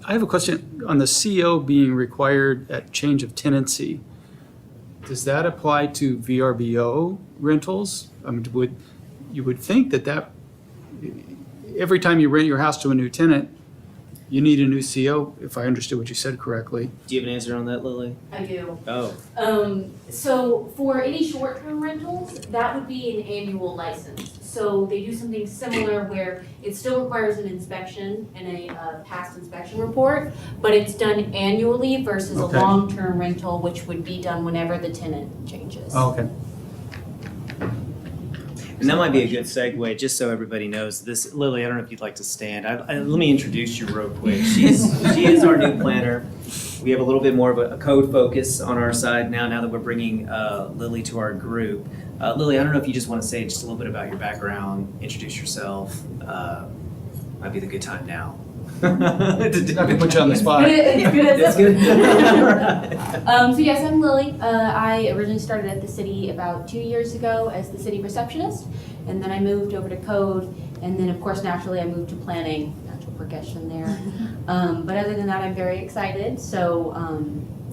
S5: I have a question on the CO being required at change of tenancy. Does that apply to VRBO rentals? I mean, you would think that every time you rent your house to a new tenant, you need a new CO, if I understood what you said correctly.
S3: Do you have an answer on that, Lily?
S11: I do.
S3: Oh,
S11: So for any short-term rentals, that would be an annual license. So they do something similar where it still requires an inspection and a past inspection report, but it's done annually versus
S5: Okay.
S11: a long-term rental, which would be done whenever the tenant changes.
S5: Oh, okay.
S3: And that might be a good segue, just so everybody knows, this, Lily, I don't know if you'd like to stand. Let me introduce you real quick. She is our new planner. We have a little bit more of a code focus on our side now that we're bringing Lily to our group. Lily, I don't know if you just want to say just a little bit about your background, introduce yourself. Might be the good time now.
S5: Not to put you on the spot.
S11: It's good.
S3: That's good.
S11: So yes, I'm Lily. I originally started at the city about 2 years ago as the city receptionist, and then I moved over to code, and then of course naturally I moved to planning. Natural progression there. But other than that, I'm very excited. So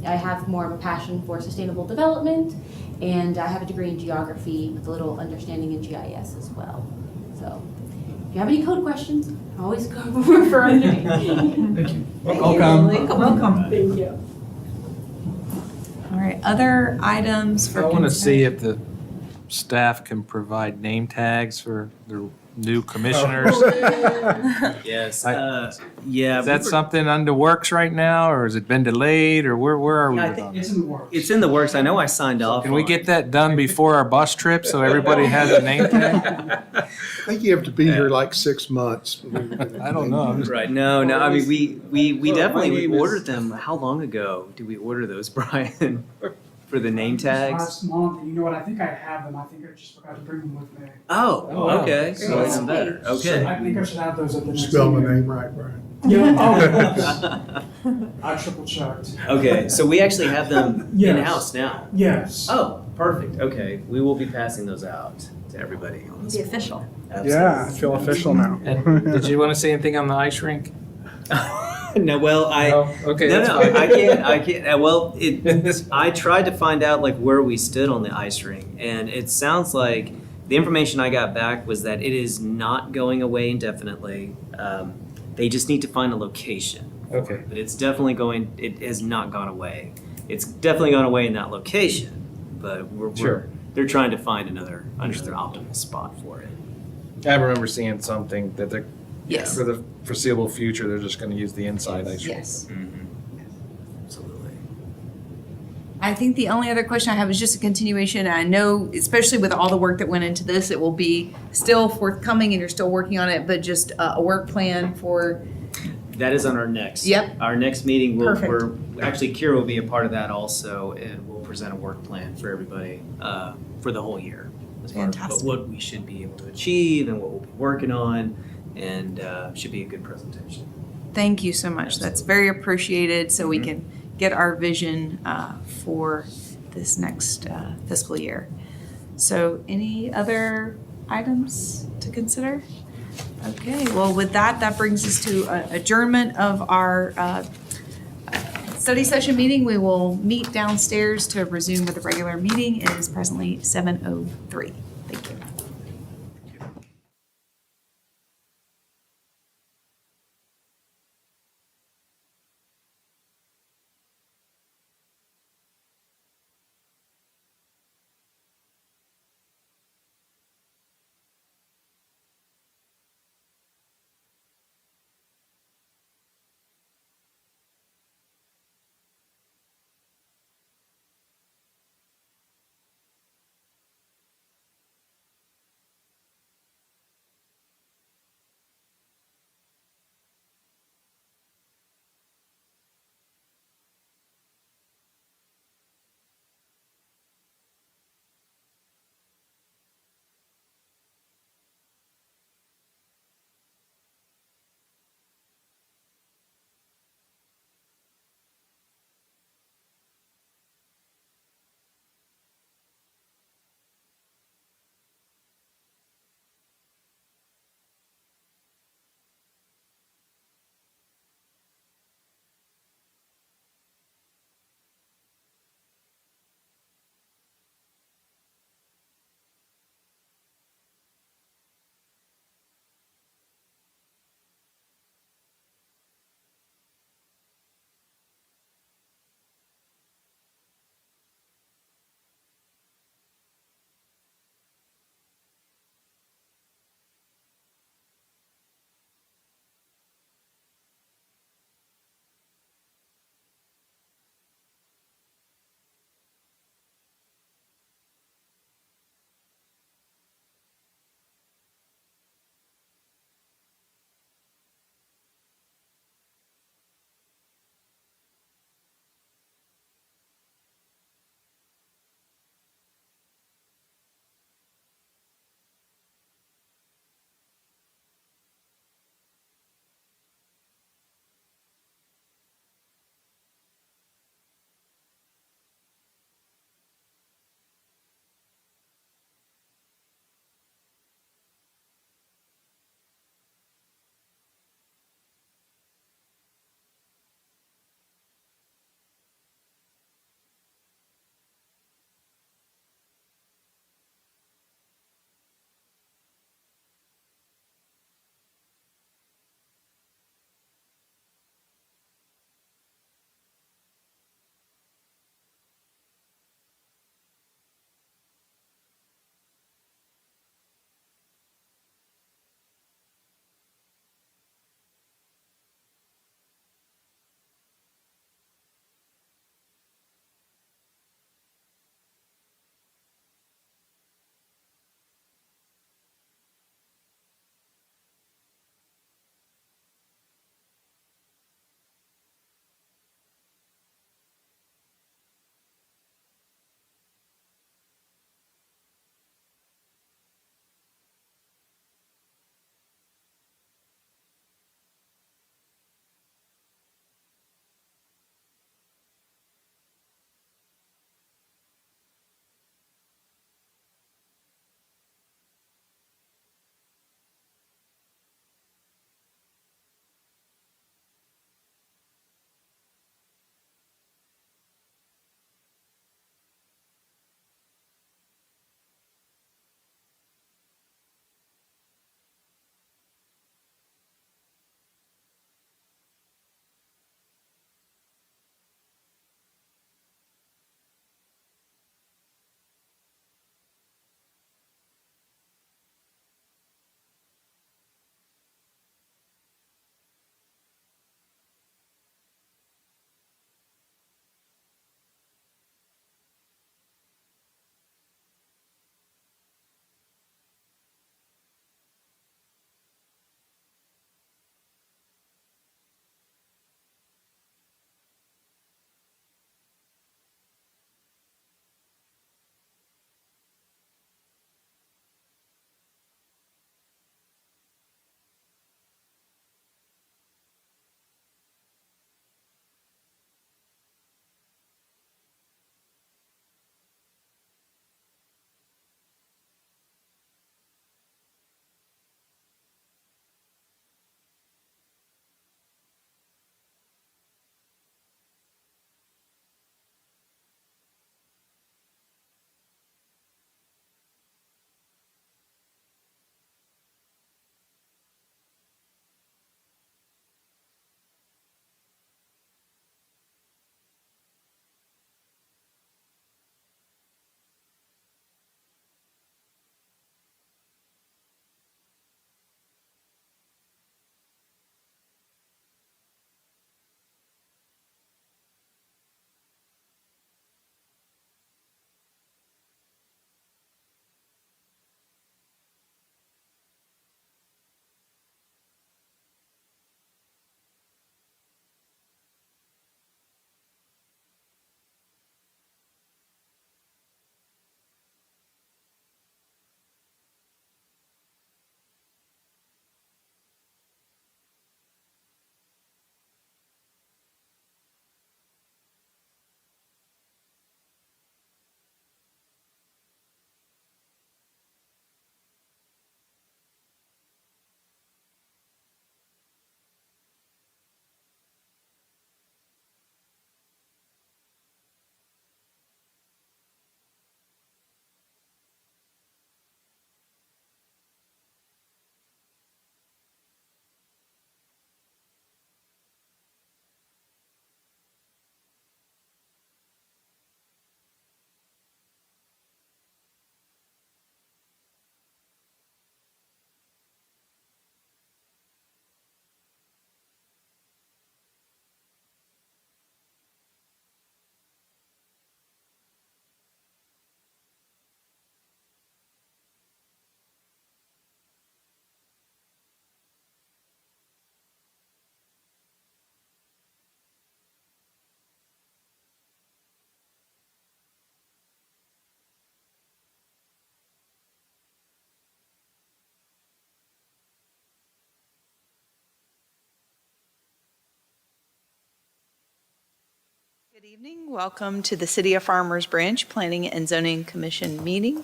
S11: I have more of a passion for sustainable development, and I have a degree in geography with a little understanding in GIS as well. So if you have any code questions, always go refer to me.
S5: Thank you.
S10: Welcome.
S6: Welcome.
S11: Thank you.
S1: All right, other items for
S2: I want to
S1: consent?
S2: see if the staff can provide name tags for the new commissioners.
S3: Yes.
S2: I-
S3: Yeah.
S2: Is that something under works right now, or has it been delayed, or where are we
S3: I
S2: with
S3: think
S2: on
S9: It's
S2: that?
S9: in the works.
S3: It's in the works. I know I signed off.
S2: Can we
S3: on
S2: get
S3: it.
S2: that done before our bus trip so everybody has a name tag?
S7: I think you have to be here like 6 months.
S2: I don't know. I'm just-
S3: Right. No. I mean, we
S2: Look, my
S3: definitely
S2: name is-
S3: ordered them. How long ago did we order those, Brian? For the name tags?
S9: Last month, you know what, I think I have them, I think I just forgot to bring them with me.
S3: Oh,
S2: Oh, wow.
S3: okay. So
S6: Great.
S3: even better. Okay.
S9: I think I should have those at the next
S7: Spell my
S9: meeting.
S7: name right, Brian.
S9: Yeah, oh, I triple checked.
S3: Okay. So we actually have them
S9: Yes.
S3: in-house now.
S9: Yes.
S3: Oh, perfect. Okay. We will be passing those out to everybody on this.
S6: The official.
S10: Yeah, I feel official now.
S2: And did you want to say anything on the ice rink?
S3: No, well,
S2: Okay,
S3: no,
S2: that's
S3: no,
S2: fine.
S3: I can't. Well, I tried to find out like where we stood on the ice rink, and it sounds like the information I got back was that it is not going away indefinitely. They just need to find a location.
S2: Okay.
S3: But it's definitely going. It has not gone away. It's definitely gone away in that location, but
S2: Sure.
S3: they're trying to find another optimal spot for it.
S2: I remember seeing something that they're,
S1: Yes.
S2: for the foreseeable future, they're just going to use the inside ice rink.
S1: Yes.
S3: Absolutely.
S1: I think the only other question I have is just a continuation. I know, especially with all the work that went into this, it will be still forthcoming and you're still working on it, but just a work plan for,
S3: That is on our next.
S1: Yep.
S3: Our next meeting,
S1: Perfect.
S3: actually, Kira will be a part of that also, and we'll present a work plan for everybody for the whole year. As far as
S1: Fantastic.
S3: what we should be able to achieve and what we'll be working on, and should be a good presentation.
S1: thank you so much. That's very appreciated so we can get our vision for this next fiscal year. So any other items to consider? Okay, well, with that, that brings us to adjournment of our study session meeting. We will meet downstairs to resume with the regular meeting. It is presently 7:03. Thank you. Good evening. Welcome to the City of Farmers Branch Planning and Zoning Commission meeting.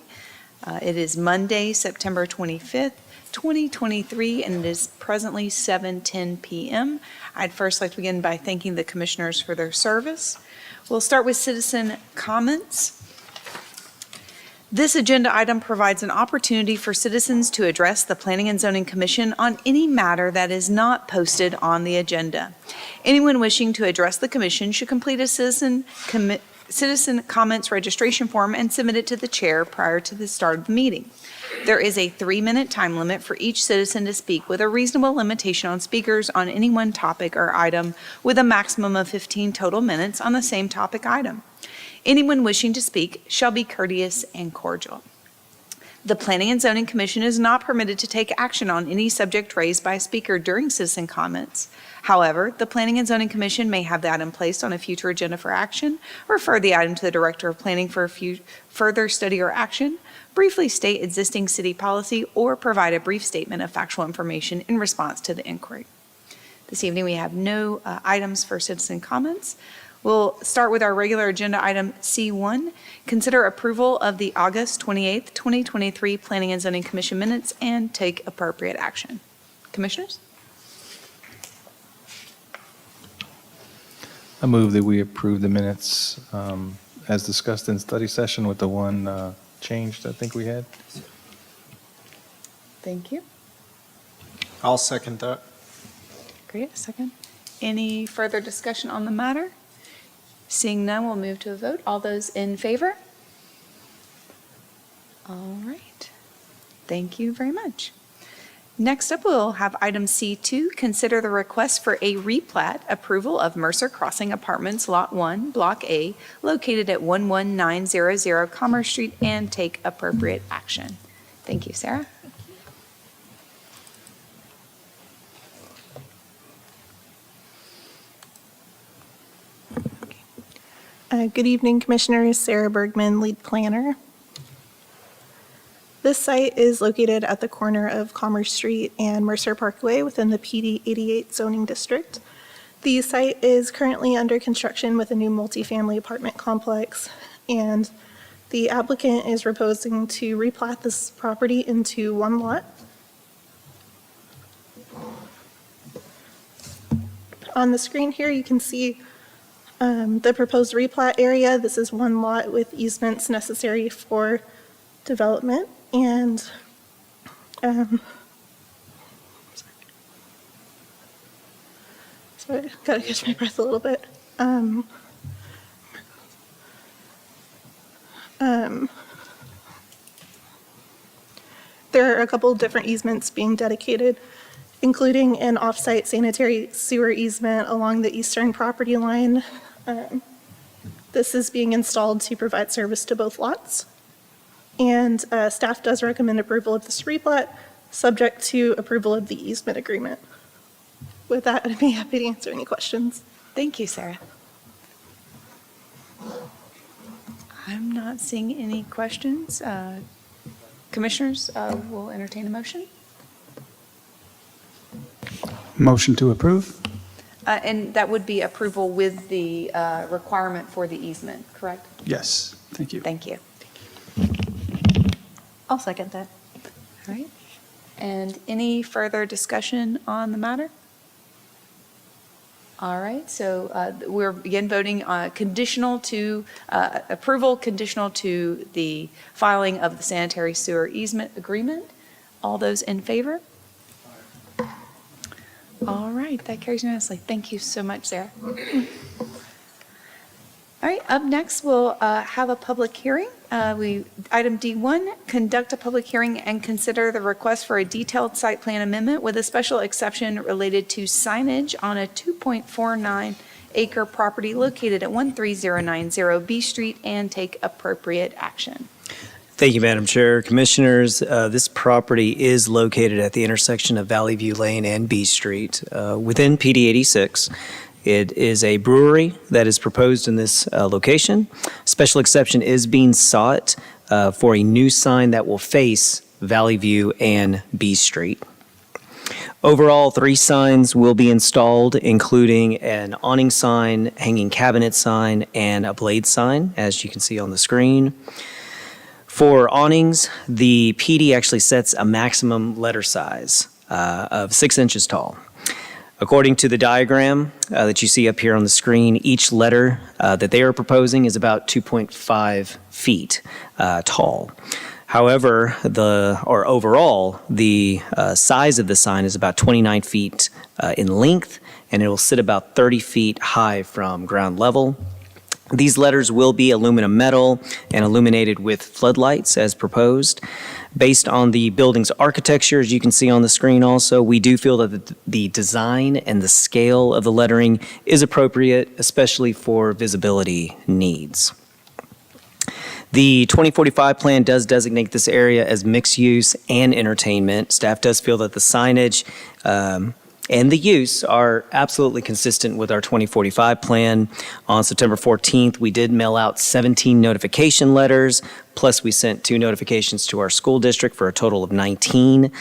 S1: It is Monday, September 25th, 2023, and it is presently 7:10 p.m. I'd first like to begin by thanking the commissioners for their service. We'll start with citizen comments. This agenda item provides an opportunity for citizens to address the Planning and Zoning Commission on any matter that is not posted on the agenda. Anyone wishing to address the commission should complete a citizen comments registration form and submit it to the chair prior to the start of the meeting. There is a 3-minute time limit for each citizen to speak, with a reasonable limitation on speakers on any one topic or item, with a maximum of 15 total minutes on the same topic item. Anyone wishing to speak shall be courteous and cordial. The Planning and Zoning Commission is not permitted to take action on any subject raised by a speaker during citizen comments. However, the Planning and Zoning Commission may have the item placed on a future agenda for action, refer the item to the Director of Planning for further study or action, briefly state existing city policy, or provide a brief statement of factual information in response to the inquiry. This evening, we have no items for citizen comments. We'll start with our regular agenda item C1, consider approval of the August 28th, 2023 Planning and Zoning Commission minutes and take appropriate action. Commissioners?
S12: I move that we approve the minutes as discussed in study session with the one change that I think we had.
S1: Thank you.
S8: I'll second that.
S1: Great, a second. Any further discussion on the matter? Seeing none, we'll move to a vote. All those in favor? All right. Thank you very much. Next up, we'll have item C2, consider the request for a replat approval of Mercer Crossing Apartments Lot 1, Block A, located at 11900 Commerce Street, and take appropriate action. Thank you, Sarah.
S4: Good evening, Commissioners. Sarah Bergman, lead planner. This site is located at the corner of Commerce Street and Mercer Parkway within the PD 88 zoning district. The site is currently under construction with a new multifamily apartment complex, and the applicant is proposing to replat this property into one lot. On the screen here, you can see the proposed replat area. This is one lot with easements necessary for development, and sorry, gotta catch my breath a little bit. There are a couple of different easements being dedicated, including an off-site sanitary sewer easement along the eastern property line. This is being installed to provide service to both lots. And staff does recommend approval of this replat, subject to approval of the easement agreement. With that, I'd be happy to answer any questions.
S1: Thank you, Sarah. I'm not seeing any questions. Commissioners, will entertain a motion.
S5: Motion to approve?
S1: And that would be approval with the requirement for the easement, correct?
S5: Yes, thank you.
S1: Thank you.
S6: I'll second that.
S1: All right. And any further discussion on the matter? All right, so we're again voting conditional to approval, conditional to the filing of the sanitary sewer easement agreement. All those in favor? All right, that carries unanimously. Thank you so much, Sarah. All right, up next, we'll have a public hearing. Item D1, conduct a public hearing and consider the request for a detailed site plan amendment with a special exception related to signage on a 2.49 acre property located at 13090 B Street and take appropriate action.
S3: Thank you, Madam Chair. Commissioners, this property is located at the intersection of Valley View Lane and B Street within PD 86. It is a brewery that is proposed in this location. Special exception is being sought for a new sign that will face Valley View and B Street. Overall, 3 signs will be installed, including an awning sign, hanging cabinet sign, and a blade sign, as you can see on the screen. For awnings, the PD actually sets a maximum letter size of 6 inches tall. According to the diagram that you see up here on the screen, each letter that they are proposing is about 2.5 feet tall. However, overall, the size of the sign is about 29 feet in length, and it will sit about 30 feet high from ground level. These letters will be aluminum metal and illuminated with floodlights as proposed. Based on the building's architecture, as you can see on the screen also, we do feel that the design and the scale of the lettering is appropriate, especially for visibility needs. The 2045 plan does designate this area as mixed use and entertainment. Staff does feel that the signage and the use are absolutely consistent with our 2045 plan. On September 14th, we did mail out 17 notification letters, plus we sent 2 notifications to our school district for a total of 19.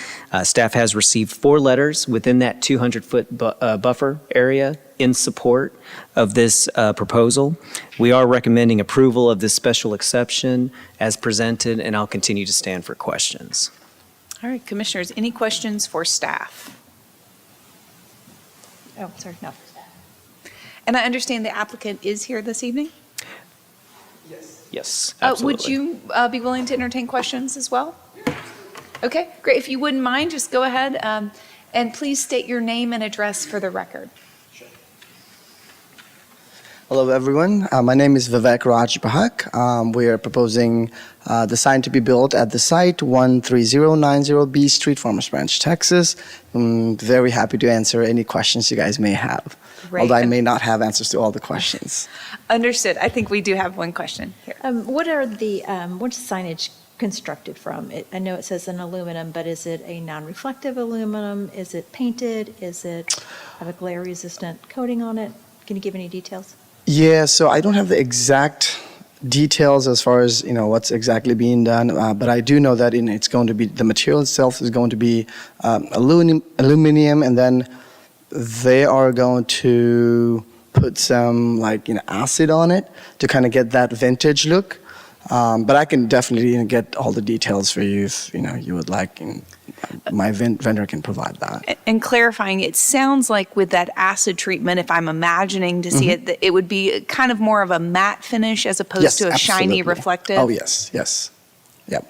S3: Staff has received 4 letters within that 200-foot buffer area in support of this proposal. We are recommending approval of this special exception as presented, and I'll continue to stand for questions.
S1: All right, Commissioners, any questions for staff?
S6: Oh, sorry, no.
S1: And I understand the applicant is here this evening?
S3: Yes,
S1: Would
S3: absolutely.
S1: you be willing to entertain questions as well? Okay, great. If you wouldn't mind, just go ahead and please state your name and address for the record.
S13: Hello, everyone. My name is Vivek Raj Bahak. We are proposing the sign to be built at the site 13090 B Street, Farmers Branch, Texas. I'm very happy to answer any questions you guys may have,
S1: Great.
S13: although I may not have answers to all the questions.
S1: Understood. I think we do have one question here.
S6: What are the, what's signage constructed from? I know it says an aluminum, but is it a non-reflective aluminum? Is it painted? Is it have a glare-resistant coating on it? Can you give any details?
S13: Yeah, so I don't have the exact details as far as what's exactly being done, but I do know that it's going to be the material itself is going to be aluminum, and then they are going to put some acid on it to kind of get that vintage look. But I can definitely get all the details for you if you would like. And my vendor can provide that.
S1: And clarifying, it sounds like with that acid treatment, if I'm imagining to see it, that it would be kind of more of a matte finish as opposed
S13: Yes,
S1: to a shiny
S13: absolutely.
S1: reflective.
S13: Oh yes, yes, yep.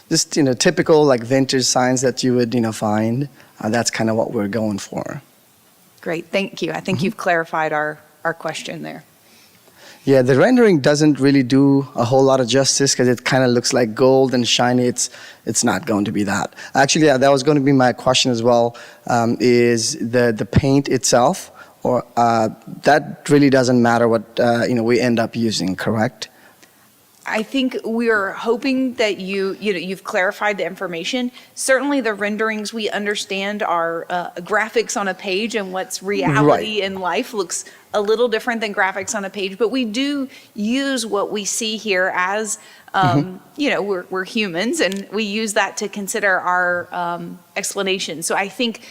S13: Just typical vintage signs that you would find. That's kind of what we're going for.
S1: Great, thank you. I think you've clarified our question there.
S13: Yeah, the rendering doesn't really do a whole lot of justice because it kind of looks like gold and shiny. It's not going to be that. Actually, yeah, that was going to be my question as well. Is the paint itself, or that really doesn't matter what we end up using, correct?
S1: I think we're hoping that you've clarified the information. Certainly the renderings we understand are graphics on a page, and what's reality in life looks a little different than graphics on a page, but we do use what we see here as, we're humans, and we use that to consider our explanation. So I think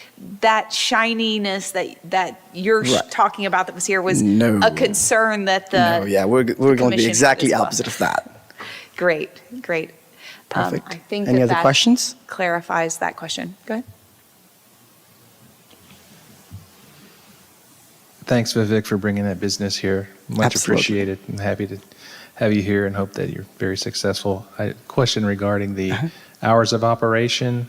S1: that shininess that you're talking about that was here was a concern that the
S13: No, yeah, we're going to be
S1: commission
S13: exactly
S1: as well.
S13: opposite of that.
S1: Great.
S13: Perfect.
S1: I think
S13: Any
S1: that
S13: other questions?
S1: clarifies that question. Go ahead.
S12: Thanks, Vivek, for bringing that business here. Much
S13: Absolutely.
S12: appreciated. I'm happy to have you here and hope that you're very successful. Question regarding the hours of operation.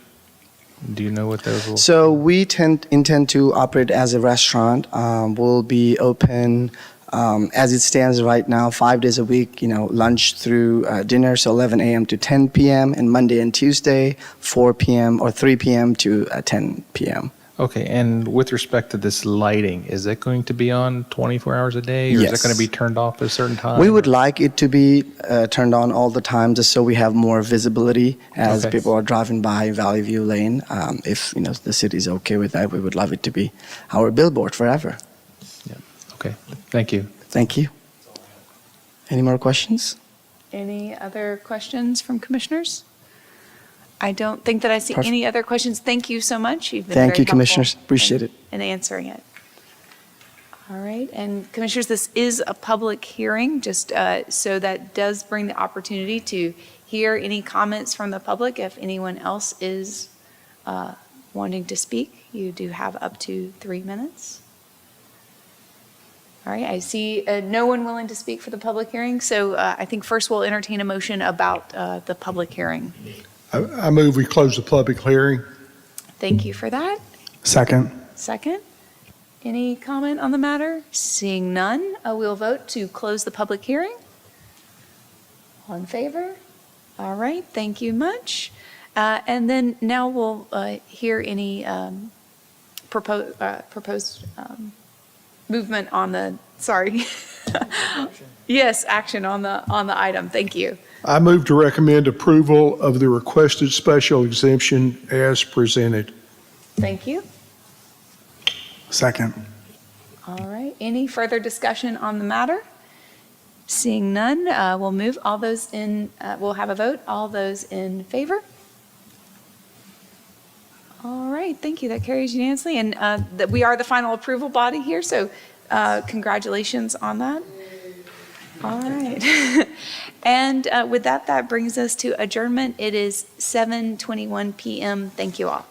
S12: Do you know what those will?
S13: So we intend to operate as a restaurant. We'll be open as it stands right now, 5 days a week, lunch through dinner, so 11 a.m. to 10 p.m., and Monday and Tuesday, 4 p.m. or 3 p.m. to 10 p.m.
S12: Okay, and with respect to this lighting, is it going to be on 24 hours a day? Or is
S13: Yes.
S12: it going to be turned off at a certain time?
S13: We would like it to be turned on all the time, just so we have more visibility as
S12: Okay.
S13: people are driving by Valley View Lane. If the city's okay with that, we would love it to be our billboard forever.
S12: Okay, thank you.
S13: Thank you. Any more questions?
S1: Any other questions from commissioners? I don't think that I see
S13: Perfect.
S1: any other questions. Thank you so much. You've been
S13: Thank
S1: very
S13: you,
S1: helpful
S13: Commissioners. Appreciate it.
S1: in answering it. All right, and Commissioners, this is a public hearing, just so that does bring the opportunity to hear any comments from the public. If anyone else is wanting to speak, you do have up to 3 minutes. All right, I see no one willing to speak for the public hearing, so I think first we'll entertain a motion about the public hearing.
S7: I move we close the public hearing.
S1: Thank you for that.
S10: Second.
S1: Second, any comment on the matter? Seeing none, we'll vote to close the public hearing. All in favor? All right, thank you much. And then now we'll hear any proposed movement on the, sorry. Yes, action on the item. Thank you.
S7: I move to recommend approval of the requested special exemption as presented.
S1: Thank you.
S10: Second.
S1: All right, any further discussion on the matter? Seeing none, we'll move. All those in, we'll have a vote. All those in favor? All right, thank you. That carries unanimously. And that we are the final approval body here, so congratulations on that. All right. And with that, that brings us to adjournment. It is 7:21 p.m. Thank you all.